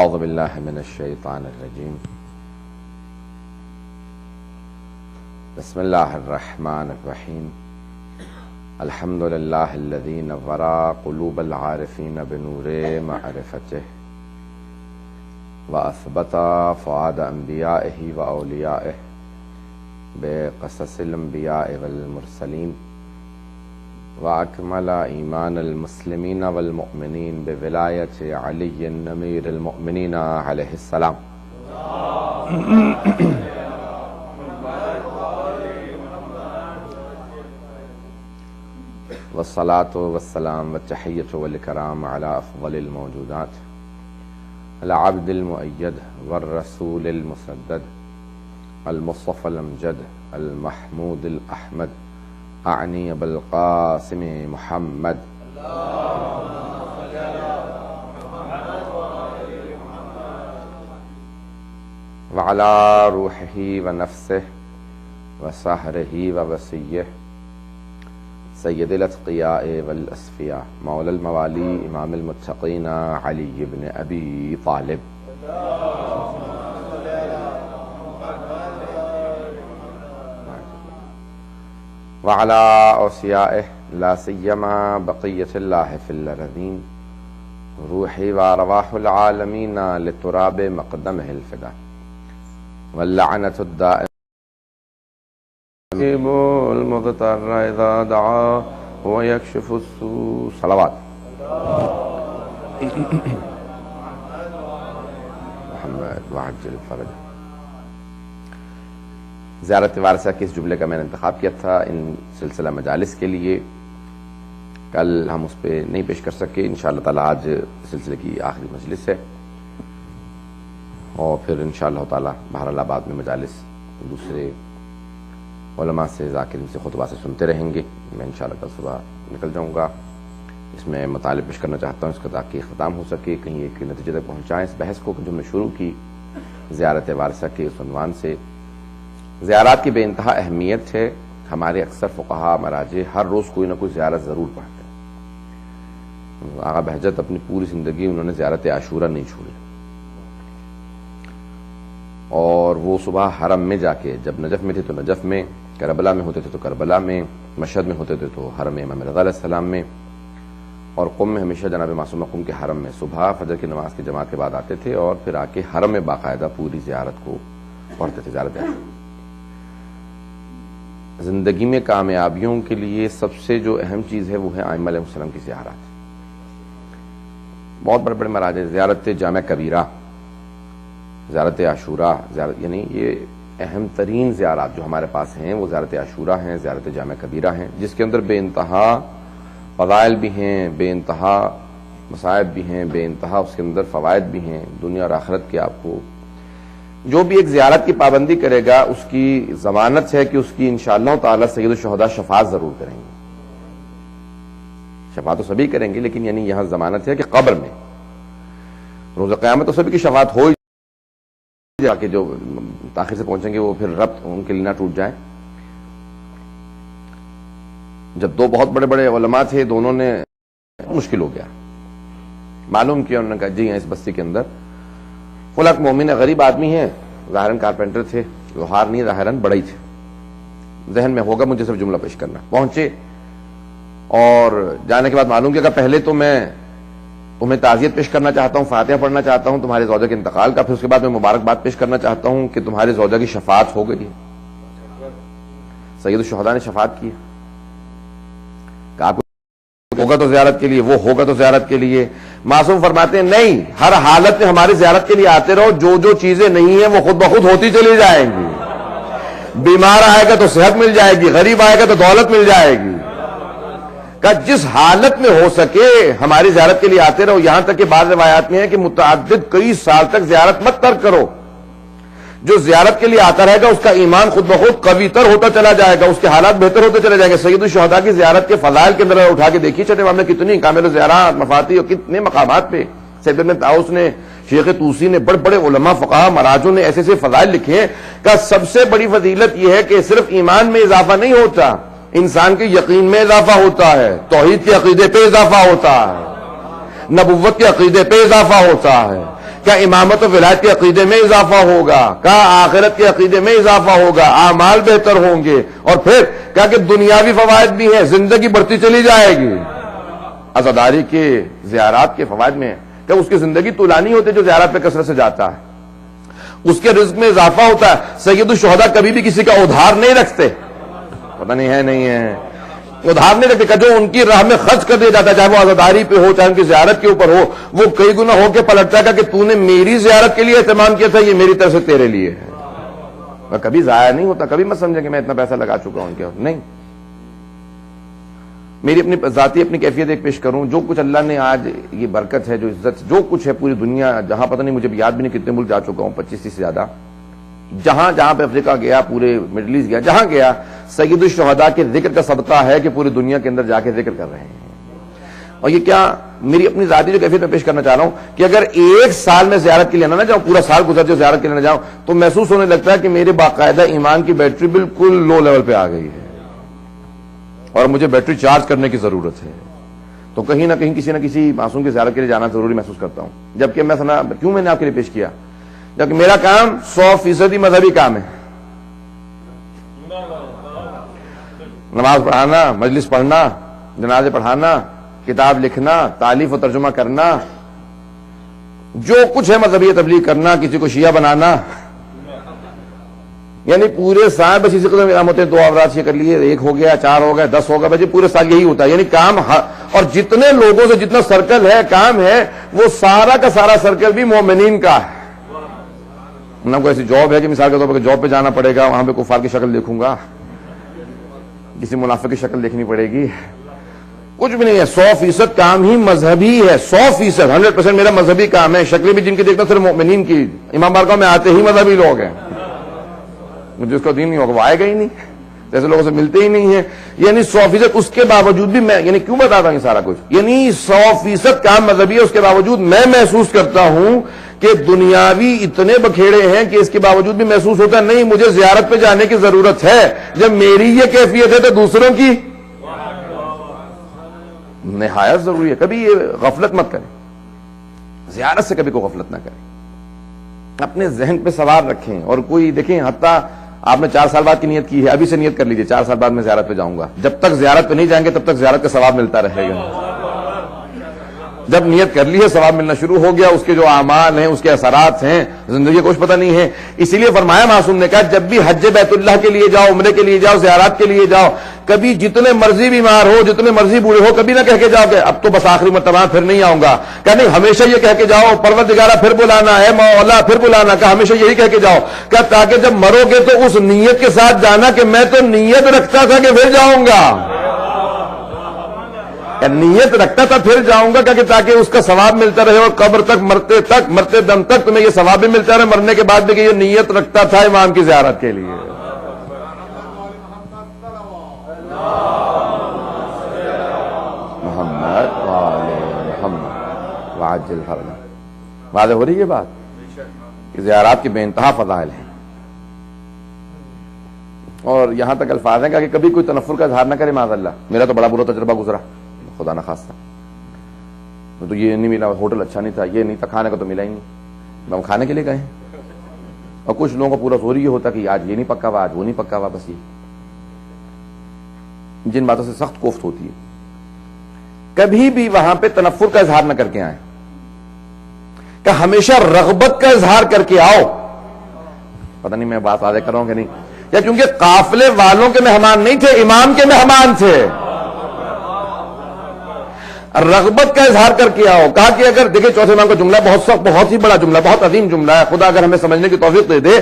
اعوذ باللہ من الشیطان الرجیم بسم اللہ الرحمن الرحیم الحمد للہ الذی نور قلوب العارفین بنور معرفتہ واثبت فؤاد انبیائہ واولیائہ بقصص الانبیاء والمرسلین وأكمل إيمان المسلمين والمؤمنين بولاية علي أمير المؤمنين عليه السلام والصلاة والسلام والتحية والكرام على أفضل الموجودات العبد المؤيد والرسول المسدد المصطفى الأمجد المحمود الأحمد اعنی بالقاسم محمد وعلى روحه ونفسه وسحره ووصيه سید الاتقیاء والاسفیاء مولا الموالی امام المتقین علی بن ابی طالب وعلى اوصیائه لا سیما بقیت اللہ فی الارضین روحی وارواح العالمین لتراب مقدمہ الفدا واللعنة الدائم المضطر اذا دعا ويكشف السوء صلوات محمد وعجل فرج. زیارت وارثہ کے اس جملے کا میں نے انتخاب کیا تھا ان سلسلہ مجالس کے لیے. کل ہم اس پہ نہیں پیش کر سکے. انشاءاللہ تعالی آج سلسلے کی آخری مجلس ہے اور پھر انشاءاللہ تعالی بہرحال بعد میں مجالس دوسرے علماء سے ذاکرین سے خطبہ سے سنتے رہیں گے. میں انشاءاللہ کل صبح نکل جاؤں گا. اس میں مطالب پیش کرنا چاہتا ہوں اس کا تاکہ اختتام ہو سکے, کہیں ایک نتیجے تک پہنچائیں اس بحث کو جو ہم نے شروع کی زیارت وارثہ کے اس عنوان سے. زیارات کی بے انتہا اہمیت ہے. ہمارے اکثر فقہا مراجع ہر روز کوئی نہ کوئی زیارت ضرور پڑھتے ہیں. آقا بہجت اپنی پوری زندگی انہوں نے زیارت عاشورہ نہیں چھوڑی اور وہ صبح حرم میں جا کے, جب نجف میں تھے تو نجف میں, کربلا میں ہوتے تھے تو کربلا میں, مشہد میں ہوتے تھے تو حرم امام رضا علیہ السلام میں, اور قم میں ہمیشہ جناب معصومہ قم کے حرم میں صبح فجر کی نماز کی جماعت کے بعد آتے تھے اور پھر آ کے حرم میں باقاعدہ پوری زیارت کو پڑھتے تھے. زیارت زندگی میں کامیابیوں کے لیے سب سے جو اہم چیز ہے وہ ہے ائمہ علیہ السلام کی زیارت. بہت بڑے بڑے مراجع, زیارت جامع کبیرہ, زیارت عاشورہ, یعنی یہ اہم ترین زیارات جو ہمارے پاس ہیں وہ زیارت عاشورہ ہیں, زیارت جامع کبیرہ ہیں, جس کے اندر بے انتہا فضائل بھی ہیں, بے انتہا مصائب بھی ہیں, بے انتہا اس کے اندر فوائد بھی ہیں دنیا اور آخرت کے. آپ کو جو بھی ایک زیارت کی پابندی کرے گا اس کی ضمانت ہے کہ اس کی انشاءاللہ تعالی سید الشہداء شفاعت ضرور کریں گے. شفاعت تو سبھی کریں گے لیکن یعنی یہاں ضمانت ہے کہ قبر میں روز قیامت تو سبھی کی شفاعت ہو جا کے جو تاخیر سے پہنچیں گے وہ پھر ربط ان کے لیے نہ ٹوٹ جائے. جب دو بہت بڑے بڑے علماء تھے, دونوں نے مشکل ہو گیا, معلوم کیا انہوں نے کہا جی اس بستی کے اندر فلاں مومن غریب آدمی ہیں, ظاہراً کارپینٹر تھے, لوہار نہیں ظاہراً بڑا ہی تھے, ذہن میں ہوگا مجھے صرف جملہ پیش کرنا. پہنچے اور جانے کے بعد معلوم کیا کہ پہلے تو میں تمہیں تعزیت پیش کرنا چاہتا ہوں, فاتحہ پڑھنا چاہتا ہوں تمہارے زوجہ کے انتقال کا, پھر اس کے بعد میں مبارکباد پیش کرنا چاہتا ہوں کہ تمہارے زوجہ کی شفاعت ہو گئی ہے. سید الشہداء نے شفاعت کی. ہوگا تو زیارت کے لیے, وہ ہوگا تو زیارت کے لیے. معصوم فرماتے ہیں نہیں, ہر حالت میں ہماری زیارت کے لیے آتے رہو, جو جو چیزیں نہیں ہیں وہ خود بخود ہوتی چلی جائیں گی. بیمار آئے گا تو صحت مل جائے گی, غریب آئے گا تو دولت مل جائے گی. کہ جس حالت میں ہو سکے ہماری زیارت کے لیے آتے رہو. یہاں تک کہ بعض روایات میں ہے کہ متعدد کئی سال تک زیارت مت ترک کرو. جو زیارت کے لیے آتا رہے گا اس کا ایمان خود بخود قوی تر ہوتا چلا جائے گا, اس کے حالات بہتر ہوتے چلے جائیں گے. سید الشہداء کی زیارت کے فضائل کے اندر اٹھا کے دیکھیے چھٹے امام نے کتنی کامل زیارات, مفاتیح اور کتنے مقامات پہ سید ابن طاؤس نے, شیخ طوسی نے, بڑے بڑے علماء فقہا مراجعوں نے ایسے فضائل لکھے ہیں کہ سب سے بڑی فضیلت یہ ہے کہ صرف ایمان میں اضافہ نہیں ہوتا, انسان کے یقین میں اضافہ ہوتا ہے, توحید کے عقیدے پہ اضافہ ہوتا ہے, نبوت کے عقیدے پہ اضافہ ہوتا ہے, کیا امامت و ولایت کے عقیدے میں اضافہ ہوگا؟ کیا آخرت کے عقیدے میں اضافہ ہوگا؟ اعمال بہتر ہوں گے؟ اور پھر کیا کہ دنیاوی فوائد بھی ہیں، زندگی بڑھتی چلی جائے گی۔ عزاداری کے زیارات کے فوائد میں کہ اس کی زندگی طولانی ہوتی ہے جو زیارت پہ کثرت سے جاتا ہے، اس کے رزق میں اضافہ ہوتا ہے۔ سید الشہداء کبھی بھی کسی کا ادھار نہیں رکھتے، پتہ نہیں ہے نہیں ہے، ادھار نہیں رکھتے، کہ جو ان کی راہ میں خرچ کر دیا جاتا ہے، چاہے وہ عزاداری پہ ہو، چاہے ان کی زیارت کے اوپر ہو، وہ کئی گنا ہو کے پلٹتا ہے کہ تو نے میری زیارت کے لیے اہتمام کیا تھا، یہ میری طرف سے تیرے لیے ہے۔ کبھی ضائع نہیں ہوتا، کبھی مت سمجھے کہ میں اتنا پیسہ لگا چکا ہوں، کیا نہیں۔ میری اپنی ذاتی اپنی کیفیت ایک پیش کروں، جو کچھ اللہ نے آج یہ برکت ہے، جو عزت، جو کچھ ہے پوری دنیا، جہاں پتہ نہیں مجھے یاد بھی نہیں کتنے ملک جا چکا ہوں، 25 سے زیادہ، جہاں جہاں پہ افریقہ گیا، پورے مڈل ایسٹ گیا، جہاں گیا، سید الشہداء کے ذکر کا صدقہ ہے کہ پوری دنیا کے اندر جا کے ذکر کر رہے ہیں۔ اور یہ کیا میری اپنی ذاتی جو کیفیت میں پیش کرنا چاہ رہا ہوں کہ اگر ایک سال میں زیارت کے لیے نہ جاؤں، پورا سال گزر جاؤ زیارت کے لیے نہ جاؤں، تو محسوس ہونے لگتا ہے کہ میرے باقاعدہ ایمان کی بیٹری بالکل لو لیول پہ آ گئی ہے اور مجھے بیٹری چارج کرنے کی ضرورت ہے۔ تو کہیں نہ کہیں کسی نہ کسی معصوم کی زیارت کے لیے جانا ضروری محسوس کرتا ہوں۔ جبکہ میں سنا کیوں میں نے آپ کے لیے پیش کیا، جبکہ میرا کام 100% مذہبی کام ہے، نماز پڑھانا، مجلس پڑھنا، جنازے پڑھانا، کتاب لکھنا، تالیف و ترجمہ کرنا، جو کچھ ہے مذہبی تبلیغ کرنا، کسی کو شیعہ بنانا، یعنی پورے سال بس اسی قدر کام ہوتے ہیں۔ 2 اورات یہ کر لیے، 1 ہو گیا، 4 ہو گئے، 10 ہو گئے، بس پورے سال یہی ہوتا ہے، یعنی کام۔ اور جتنے لوگوں سے جتنا سرکل ہے، کام ہے، وہ سارا کا سارا سرکل بھی مومنین کا ہے۔ نہ کوئی ایسی جاب ہے کہ مثال کے طور پر جاب پہ جانا پڑے گا، وہاں پہ کفار کی شکل دیکھوں گا، کسی منافق کی شکل دیکھنی پڑے گی، کچھ بھی نہیں ہے۔ 100% کام ہی مذہبی ہے، 100%، 100% میرا مذہبی کام ہے۔ شکلیں بھی جن کی دیکھتا صرف مومنین کی، امام بارگاہ میں آتے ہی مذہبی لوگ ہیں، جس کو دین نہیں ہوگا وہ آئے گا ہی نہیں، جیسے لوگوں سے ملتے ہی نہیں ہیں۔ یعنی 100%، اس کے باوجود بھی میں یعنی کیوں بتاتا ہوں یہ سارا کچھ، یعنی 100% کام مذہبی ہے، اس کے باوجود میں محسوس کرتا ہوں کہ دنیاوی اتنے بکھیڑے ہیں کہ اس کے باوجود بھی محسوس ہوتا ہے نہیں مجھے زیارت پہ جانے کی ضرورت ہے۔ جب میری یہ کیفیت ہے تو دوسروں کی نہایت ضروری ہے۔ کبھی یہ غفلت مت کریں، زیارت سے کبھی کوئی غفلت نہ کریں، اپنے ذہن پہ سوار رکھیں۔ اور کوئی دیکھیں، حتیٰ آپ نے 4 سال بعد کی نیت کی ہے، ابھی سے نیت کر لیجئے 4 سال بعد میں زیارت پہ جاؤں گا۔ جب تک زیارت پہ نہیں جائیں گے تب تک زیارت کا ثواب ملتا رہے گا۔ جب نیت کر لی ہے، ثواب ملنا شروع ہو گیا، اس کے جو اعمال ہیں، اس کے اثرات ہیں، زندگی کا کچھ پتہ نہیں ہے۔ اسی لیے فرمایا معصوم نے کہا جب بھی حج بیت اللہ کے لیے جاؤ، عمرے کے لیے جاؤ، زیارات کے لیے جاؤ، کبھی جتنے مرضی بیمار ہو، جتنے مرضی بوڑھے ہو، کبھی نہ کہہ کے جاؤ کہ اب تو بس آخری مرتبہ پھر نہیں آؤں گا، کہ نہیں ہمیشہ یہ کہہ کے جاؤ پروردگارہ پھر بلانا ہے، مولا پھر بلانا، کہ ہمیشہ یہی کہہ کے جاؤ، کہ تاکہ جب مرو گے تو اس نیت کے ساتھ جانا کہ میں تو نیت رکھتا تھا کہ پھر جاؤں گا، نیت رکھتا تھا پھر جاؤں گا، کہ تاکہ اس کا ثواب ملتا رہے، اور قبر تک مرتے دم تک تمہیں یہ ثواب بھی ملتا رہے، مرنے کے بعد بھی کہ یہ نیت رکھتا تھا امام کی زیارت کے لیے۔ محمد محمد وعجل فرجہ۔ واضح ہو رہی ہے بات کہ زیارات کی بے انتہا فضائل ہیں، اور یہاں تک الفاظ ہیں کہ کبھی کوئی تنفر کا اظہار نہ کرے، معاذ اللہ میرا تو بڑا برا تجربہ گزرا، خدا نہ خواستہ تو یہ نہیں ملا، ہوٹل اچھا نہیں تھا، یہ نہیں تھا، کھانے کا تو ملا ہی نہیں، ہم کھانے کے لیے گئے ہیں۔ اور کچھ لوگوں کا پورا زور یہ ہوتا کہ آج یہ نہیں پکا ہوا، آج وہ نہیں پکا ہوا، بس یہ جن باتوں سے سخت کوفت ہوتی ہے۔ کبھی بھی وہاں پہ تنفر کا اظہار نہ کر کے آئیں، کہ ہمیشہ رغبت کا اظہار کر کے آؤ۔ پتہ نہیں میں بات واضح کر رہا ہوں کہ نہیں، یا کیونکہ قافلے والوں کے مہمان نہیں تھے، امام کے مہمان تھے، رغبت کا اظہار کر کے آؤ۔ کہا کہ اگر دیکھیں چوتھے امام کا جملہ بہت سخت، بہت ہی بڑا جملہ، بہت عظیم جملہ ہے، خدا اگر ہمیں سمجھنے کی توفیق دے دے،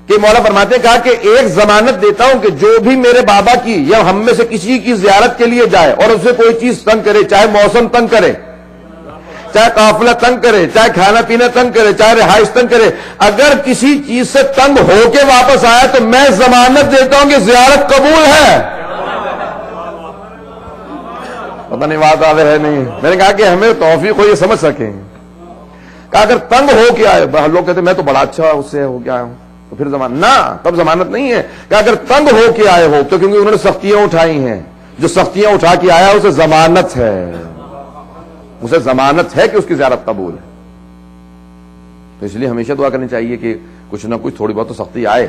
کہ مولا فرماتے ہیں کہا کہ ایک ضمانت دیتا ہوں کہ جو بھی میرے بابا کی یا ہم میں سے کسی کی زیارت کے لیے جائے اور اسے کوئی چیز تنگ کرے، چاہے موسم تنگ کرے، چاہے قافلہ تنگ کرے، چاہے کھانا پینا تنگ کرے، چاہے رہائش تنگ کرے، اگر کسی چیز سے تنگ ہو کے واپس آیا تو میں ضمانت دیتا ہوں کہ زیارت قبول ہے۔ پتہ نہیں بات آ رہی ہے نہیں، میں نے کہا کہ ہمیں توفیق ہو یہ سمجھ سکیں، کہ اگر تنگ ہو کے آئے، لوگ کہتے ہیں میں تو بڑا اچھا اس سے ہو کے آیا ہوں تو پھر ضمانت نہ، تب ضمانت نہیں ہے، کہ اگر تنگ ہو کے آئے ہو تو کیونکہ انہوں نے سختیاں اٹھائی ہیں، جو سختیاں اٹھا کے آیا اسے ضمانت ہے، اسے ضمانت ہے کہ اس کی زیارت قبول ہے۔ تو اس لیے ہمیشہ دعا کرنی چاہیے کہ کچھ نہ کچھ تھوڑی بہت تو سختی آئے،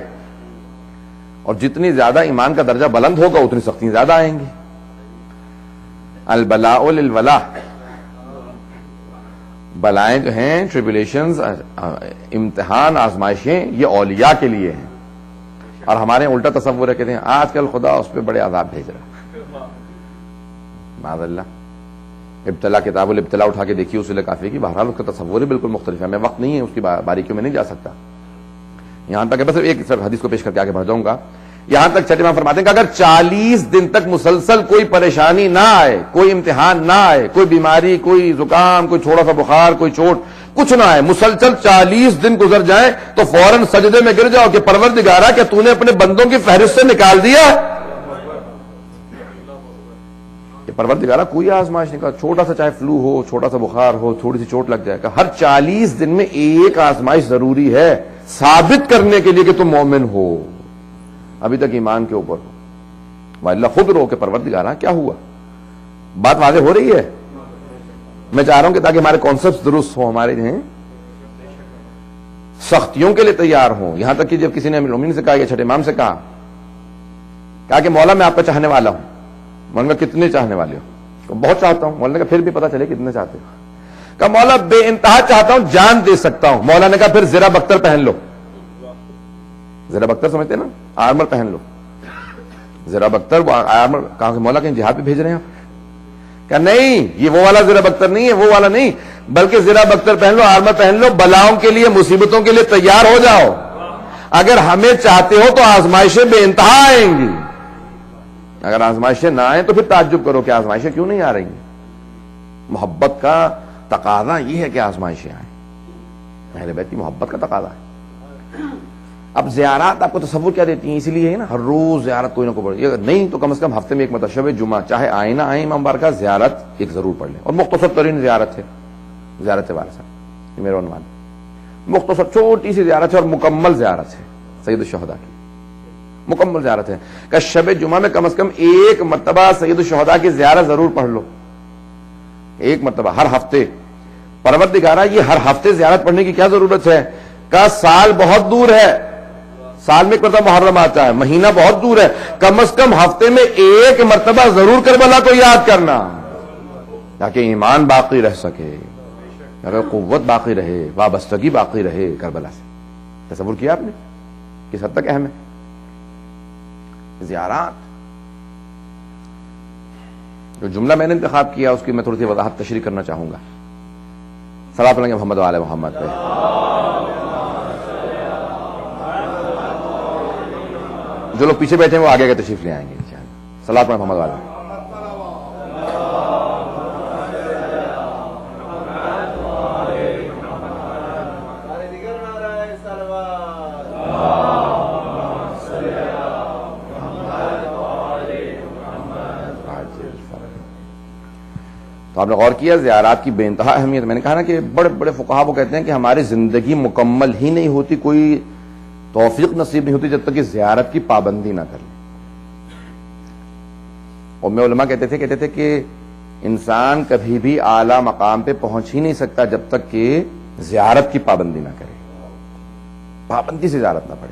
اور جتنی زیادہ ایمان کا درجہ بلند ہوگا اتنی سختیاں زیادہ آئیں گی. البلاء للولا، بلائیں جو ہیں، ٹریبولیشنز، امتحان، آزمائشیں، یہ اولیاء کے لیے ہیں. اور ہمارے الٹا تصور ہے، کہتے ہیں آج کل خدا اس پہ بڑے عذاب بھیج رہا. معاذ اللہ. ابتلا، کتاب الابتلا اٹھا کے دیکھیے اصول کافی کی، بہرحال اس کا تصور ہی بالکل مختلف ہے. میں وقت نہیں ہے اس کی باریکیوں میں نہیں جا سکتا. یہاں تک بس ایک حدیث کو پیش کر کے آگے بڑھ جاؤں گا. یہاں تک چھٹے امام فرماتے ہیں کہ اگر 40 دن تک مسلسل کوئی پریشانی نہ آئے، کوئی امتحان نہ آئے، کوئی بیماری، کوئی زکام، کوئی تھوڑا سا بخار، کوئی چوٹ، کچھ نہ آئے، مسلسل 40 دن گزر جائیں تو فوراً سجدے میں گر جاؤ کہ پروردگارا کیا تو نے اپنے بندوں کی فہرست سے نکال دیا؟ کہ پروردگارا کوئی آزمائش نہیں، کہا چھوٹا سا چاہے فلو ہو، چھوٹا سا بخار ہو، تھوڑی سی چوٹ لگ جائے گا، ہر 40 دن میں ایک آزمائش ضروری ہے ثابت کرنے کے لیے کہ تم مومن ہو، ابھی تک ایمان کے اوپر ہو. اللہ خود رو کہ پروردگارا کیا ہوا. بات واضح ہو رہی ہے. میں چاہ رہا ہوں کہ تاکہ ہمارے کانسیپٹ درست ہوں، ہمارے جو ہیں سختیوں کے لیے تیار ہوں. یہاں تک کہ جب کسی نے امیر المومنین سے کہا یا چھٹے امام سے کہا کہ مولا میں آپ کا چاہنے والا ہوں. مولا کتنے چاہنے والے ہو؟ بہت چاہتا ہوں. مولا نے کہا پھر بھی پتا چلے کتنے چاہتے ہو. کہا مولا بے انتہا چاہتا ہوں، جان دے سکتا ہوں. مولا نے کہا پھر زرہ بختر پہن لو. زرہ بختر سمجھتے نا، آرمر پہن لو. زرہ بختر وہ آرمر. کہا کہ مولا کہیں جہاد پہ بھیج رہے ہیں آپ؟ کہ نہیں، یہ وہ والا زرہ بختر نہیں ہے، وہ والا نہیں، بلکہ زرہ بختر پہن لو، آرمر پہن لو، بلاؤں کے لیے، مصیبتوں کے لیے تیار ہو جاؤ. اگر ہمیں چاہتے ہو تو آزمائشیں بے انتہا آئیں گی. اگر آزمائشیں نہ آئیں تو پھر تعجب کرو کہ آزمائشیں کیوں نہیں آ رہی ہیں. محبت کا تقاضا یہ ہے کہ آزمائشیں آئیں. اہل بیت کی محبت کا تقاضا ہے. اب زیارات آپ کو تصور کیا دیتی ہیں؟ اسی لیے ہے نا ہر روز زیارت کوئی نہ کوئی پڑھے، نہیں تو کم از کم ہفتے میں ایک مرتبہ شب جمعہ چاہے آئے نہ آئے امام بارگاہ زیارت ایک ضرور پڑھ لیں. اور مختصر ترین زیارت ہے زیارت وارثہ، یہ میرا عنوان. مختصر چھوٹی سی زیارت ہے اور مکمل زیارت ہے سید الشہداء کی. مکمل زیارت ہے کہ شب جمعہ میں کم از کم ایک مرتبہ سید الشہداء کی زیارت ضرور پڑھ لو. ایک مرتبہ ہر ہفتے. پروردگارا یہ ہر ہفتے زیارت پڑھنے کی کیا ضرورت ہے؟ کہ سال بہت دور ہے، سال میں ایک مرتبہ محرم آتا ہے، مہینہ بہت دور ہے، کم از کم ہفتے میں ایک مرتبہ ضرور کربلا کو یاد کرنا تاکہ ایمان باقی رہ سکے، اگر قوت باقی رہے، وابستگی باقی رہے کربلا سے. تصور کیا آپ نے کس حد تک اہم ہے زیارات. جو جملہ میں نے انتخاب کیا اس کی میں تھوڑی سی وضاحت تشریح کرنا چاہوں گا. صلاۃ علی محمد و آل محمد پہ. جو لوگ پیچھے بیٹھے ہیں وہ آگے کے تشریف لے آئیں گے. صلاۃ علی محمد و آل محمد. تو آپ نے غور کیا زیارات کی بے انتہا اہمیت. میں نے کہا نا کہ بڑے بڑے فقہا وہ کہتے ہیں کہ ہماری زندگی مکمل ہی نہیں ہوتی، کوئی توفیق نصیب نہیں ہوتی جب تک کہ زیارت کی پابندی نہ کر لیں. اور میں علماء کہتے تھے کہ انسان کبھی بھی اعلیٰ مقام پہ پہنچ ہی نہیں سکتا جب تک کہ زیارت کی پابندی نہ کرے، پابندی سے زیارت نہ پڑے.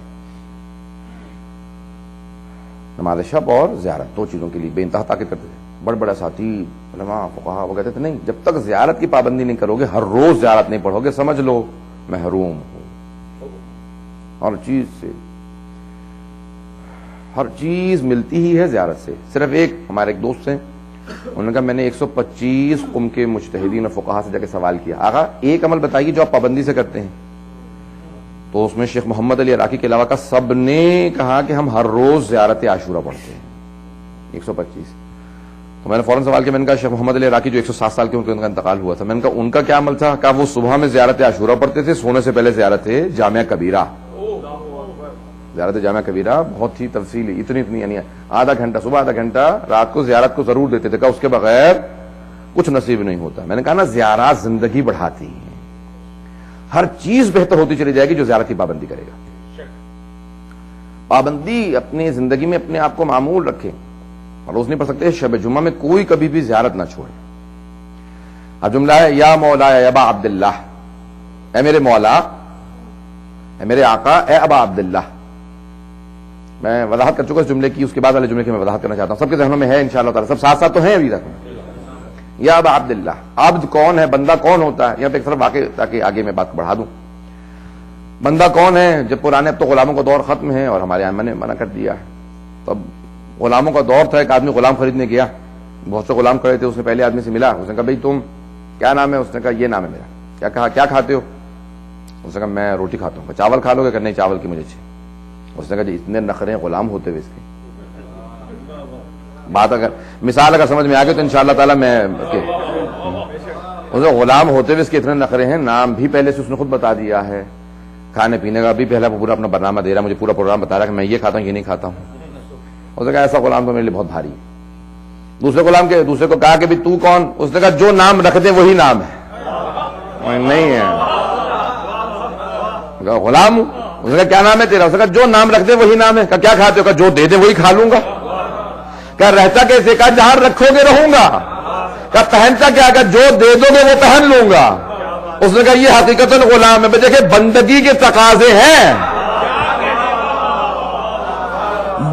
نماز شب اور زیارت دو چیزوں کے لیے بے انتہا تاکید کرتے تھے بڑے بڑے اساتذہ علماء فقہا. وہ کہتے تھے نہیں، جب تک زیارت کی پابندی نہیں کرو گے، ہر روز زیارت نہیں پڑھو گے، سمجھ لو محروم ہو ہر چیز سے. ہر چیز ملتی ہی ہے زیارت سے. صرف ایک ہمارے ایک دوست ہیں، انہوں نے کہا میں نے 125 قوم کے مجتہدین اور فقہا سے جا کے سوال کیا، آقا ایک عمل بتائیے جو آپ پابندی سے کرتے ہیں. تو اس میں شیخ محمد علی عراقی کے علاوہ کا سب نے کہا کہ ہم ہر روز زیارت عاشورہ پڑھتے ہیں. 125. تو میں نے فوراً سوال کیا، میں نے کہا شیخ محمد علی عراقی جو 107 سال کے ان کا انتقال ہوا تھا، میں نے کہا ان کا کیا عمل تھا؟ کہا وہ صبح میں زیارت عاشورہ پڑھتے تھے، سونے سے پہلے زیارت جامعہ کبیرہ. زیارت جامعہ کبیرہ بہت ہی تفصیلی، اتنی یعنی آدھا گھنٹہ صبح آدھا گھنٹہ رات کو زیارت کو ضرور دیتے تھے، کہا اس کے بغیر کچھ نصیب نہیں ہوتا. میں نے کہا نا زیارات زندگی بڑھاتی ہیں، ہر چیز بہتر ہوتی چلی جائے گی جو زیارت کی پابندی کرے گا. پابندی اپنی زندگی میں اپنے آپ کو معمول رکھے. روز نہیں پڑھ سکتے، شب جمعہ میں کوئی کبھی بھی زیارت نہ چھوڑے. اب جملہ ہے یا مولا یا ابا عبداللہ، اے میرے مولا اے میرے آقا، اے ابا عبداللہ. میں وضاحت کر چکا اس جملے کی، اس کے بعد والے جملے کی میں وضاحت کرنا چاہتا ہوں. سب کے ذہنوں میں ہے انشاءاللہ تعالی، سب ساتھ ساتھ تو ہیں ابھی تک. یا ابا عبداللہ، عبد کون ہے، بندہ کون ہوتا ہے؟ یہاں پہ ایک طرف واقع تاکہ آگے میں بات بڑھا دوں. بندہ کون ہے؟ جب پرانے، اب تو غلاموں کا دور ختم ہے اور ہمارے ائمہ نے منع کر دیا ہے. تو اب غلاموں کا دور تھا. ایک آدمی غلام خریدنے گیا، بہت سے غلام کھڑے تھے. اس نے پہلے آدمی سے ملا، اس نے کہا بھائی تم کیا نام ہے؟ اس نے کہا یہ نام ہے میرا. کیا کہا کیا کھاتے ہو؟ اس نے کہا میں روٹی کھاتا ہوں. چاول کھا لو گے؟ کہ نہیں چاول کی مجھے چاہیے. اس نے کہا جی اتنے نخرے غلام ہوتے ہوئے اس کے بات، اگر مثال اگر سمجھ میں آ گئی تو انشاءاللہ تعالی میں غلام ہوتے ہوئے اس کے اتنے نخرے ہیں. نام بھی پہلے سے اس نے خود بتا دیا ہے، کھانے پینے کا بھی پہلا پورا اپنا برنامہ دے رہا ہے، مجھے پورا پروگرام بتا رہا ہے کہ میں یہ کھاتا ہوں یہ نہیں کھاتا ہوں. اس نے کہا ایسا غلام تو میرے لیے بہت بھاری ہے. دوسرے کو کہا کہ بھی تو کون؟ اس نے کہا جو نام رکھ دیں وہی نام ہے. نہیں ہے غلام ہوں. اس نے کہا کیا نام ہے تیرا؟ اس نے کہا جو نام رکھ دے وہی نام ہے. کہا کیا کھاتے ہو؟ کہا جو دے دے وہی کھا لوں گا. کہا رہتا کیسے؟ کہا جہاں رکھو گے رہوں گا. کہا پہنتا کیا؟ کہا جو دے دو گے وہ پہن لوں گا. اس نے کہا یہ حقیقت غلام ہے. دیکھیں بندگی کے تقاضے ہیں.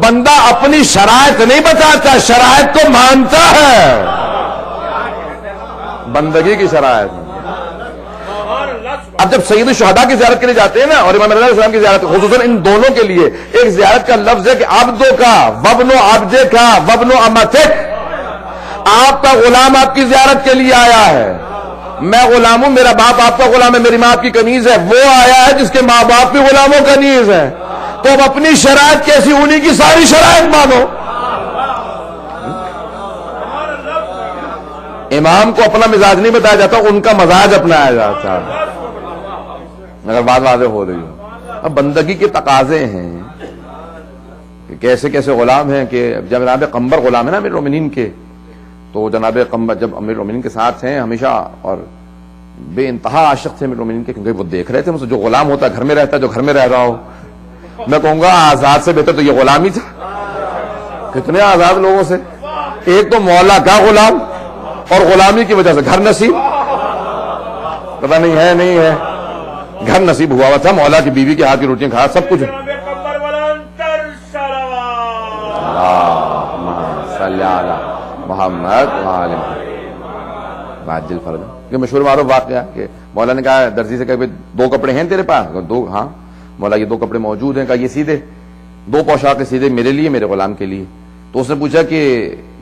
بندہ اپنی شرائط نہیں بتاتا، شرائط کو مانتا ہے. بندگی کی شرائط. اب جب سید الشہداء کی زیارت کے لیے جاتے ہیں نا، اور امام علیہ السلام کی زیارت، خصوصاً ان دونوں کے لیے ایک زیارت کا لفظ ہے کہ عبدوں کا وابن عبدے کا وابن امتک. آپ کا غلام آپ کی زیارت کے لیے آیا ہے. میں غلام ہوں، میرا باپ آپ کا غلام ہے، میری ماں آپ کی کنیز ہے. وہ آیا ہے جس کے ماں باپ بھی غلاموں کا کنیز ہے. تو اب اپنی شرائط کیسی، انہی کی ساری شرائط مانو. امام کو اپنا مزاج نہیں بتایا جاتا، ان کا مزاج اپنایا جاتا ہے. اگر بات واضح ہو رہی ہو. اب بندگی کے تقاضے ہیں کہ کیسے کیسے غلام ہیں. کہ جب جناب قمبر غلام ہے نا امیر المومنین کے، تو جناب قمبر جب امیر المومنین کے ساتھ ہیں ہمیشہ، اور بے انتہا عاشق تھے امیر المومنین کے، کیونکہ وہ دیکھ رہے تھے مجھ سے جو غلام ہوتا ہے گھر میں رہتا ہے، جو گھر میں رہ رہا ہو. میں کہوں گا آزاد سے بہتر تو یہ غلام ہی تھا. کتنے آزاد لوگوں سے، ایک تو مولا کا غلام، اور غلامی کی وجہ سے گھر نصیب. پتہ نہیں ہے نہیں ہے، گھر نصیب ہوا تھا، مولا کی بیوی کے ہاتھ کی روٹیاں کھا، سب کچھ. محمد دل فرض. یہ مشہور معروف واقعہ کہ مولا نے کہا درزی سے کہ دو کپڑے ہیں تیرے پاس؟ دو. ہاں. مولا یہ دو کپڑے موجود ہیں. کہا یہ سیدھے دو پوشاک سیدھے میرے لیے میرے غلام کے لیے. تو اس نے پوچھا کہ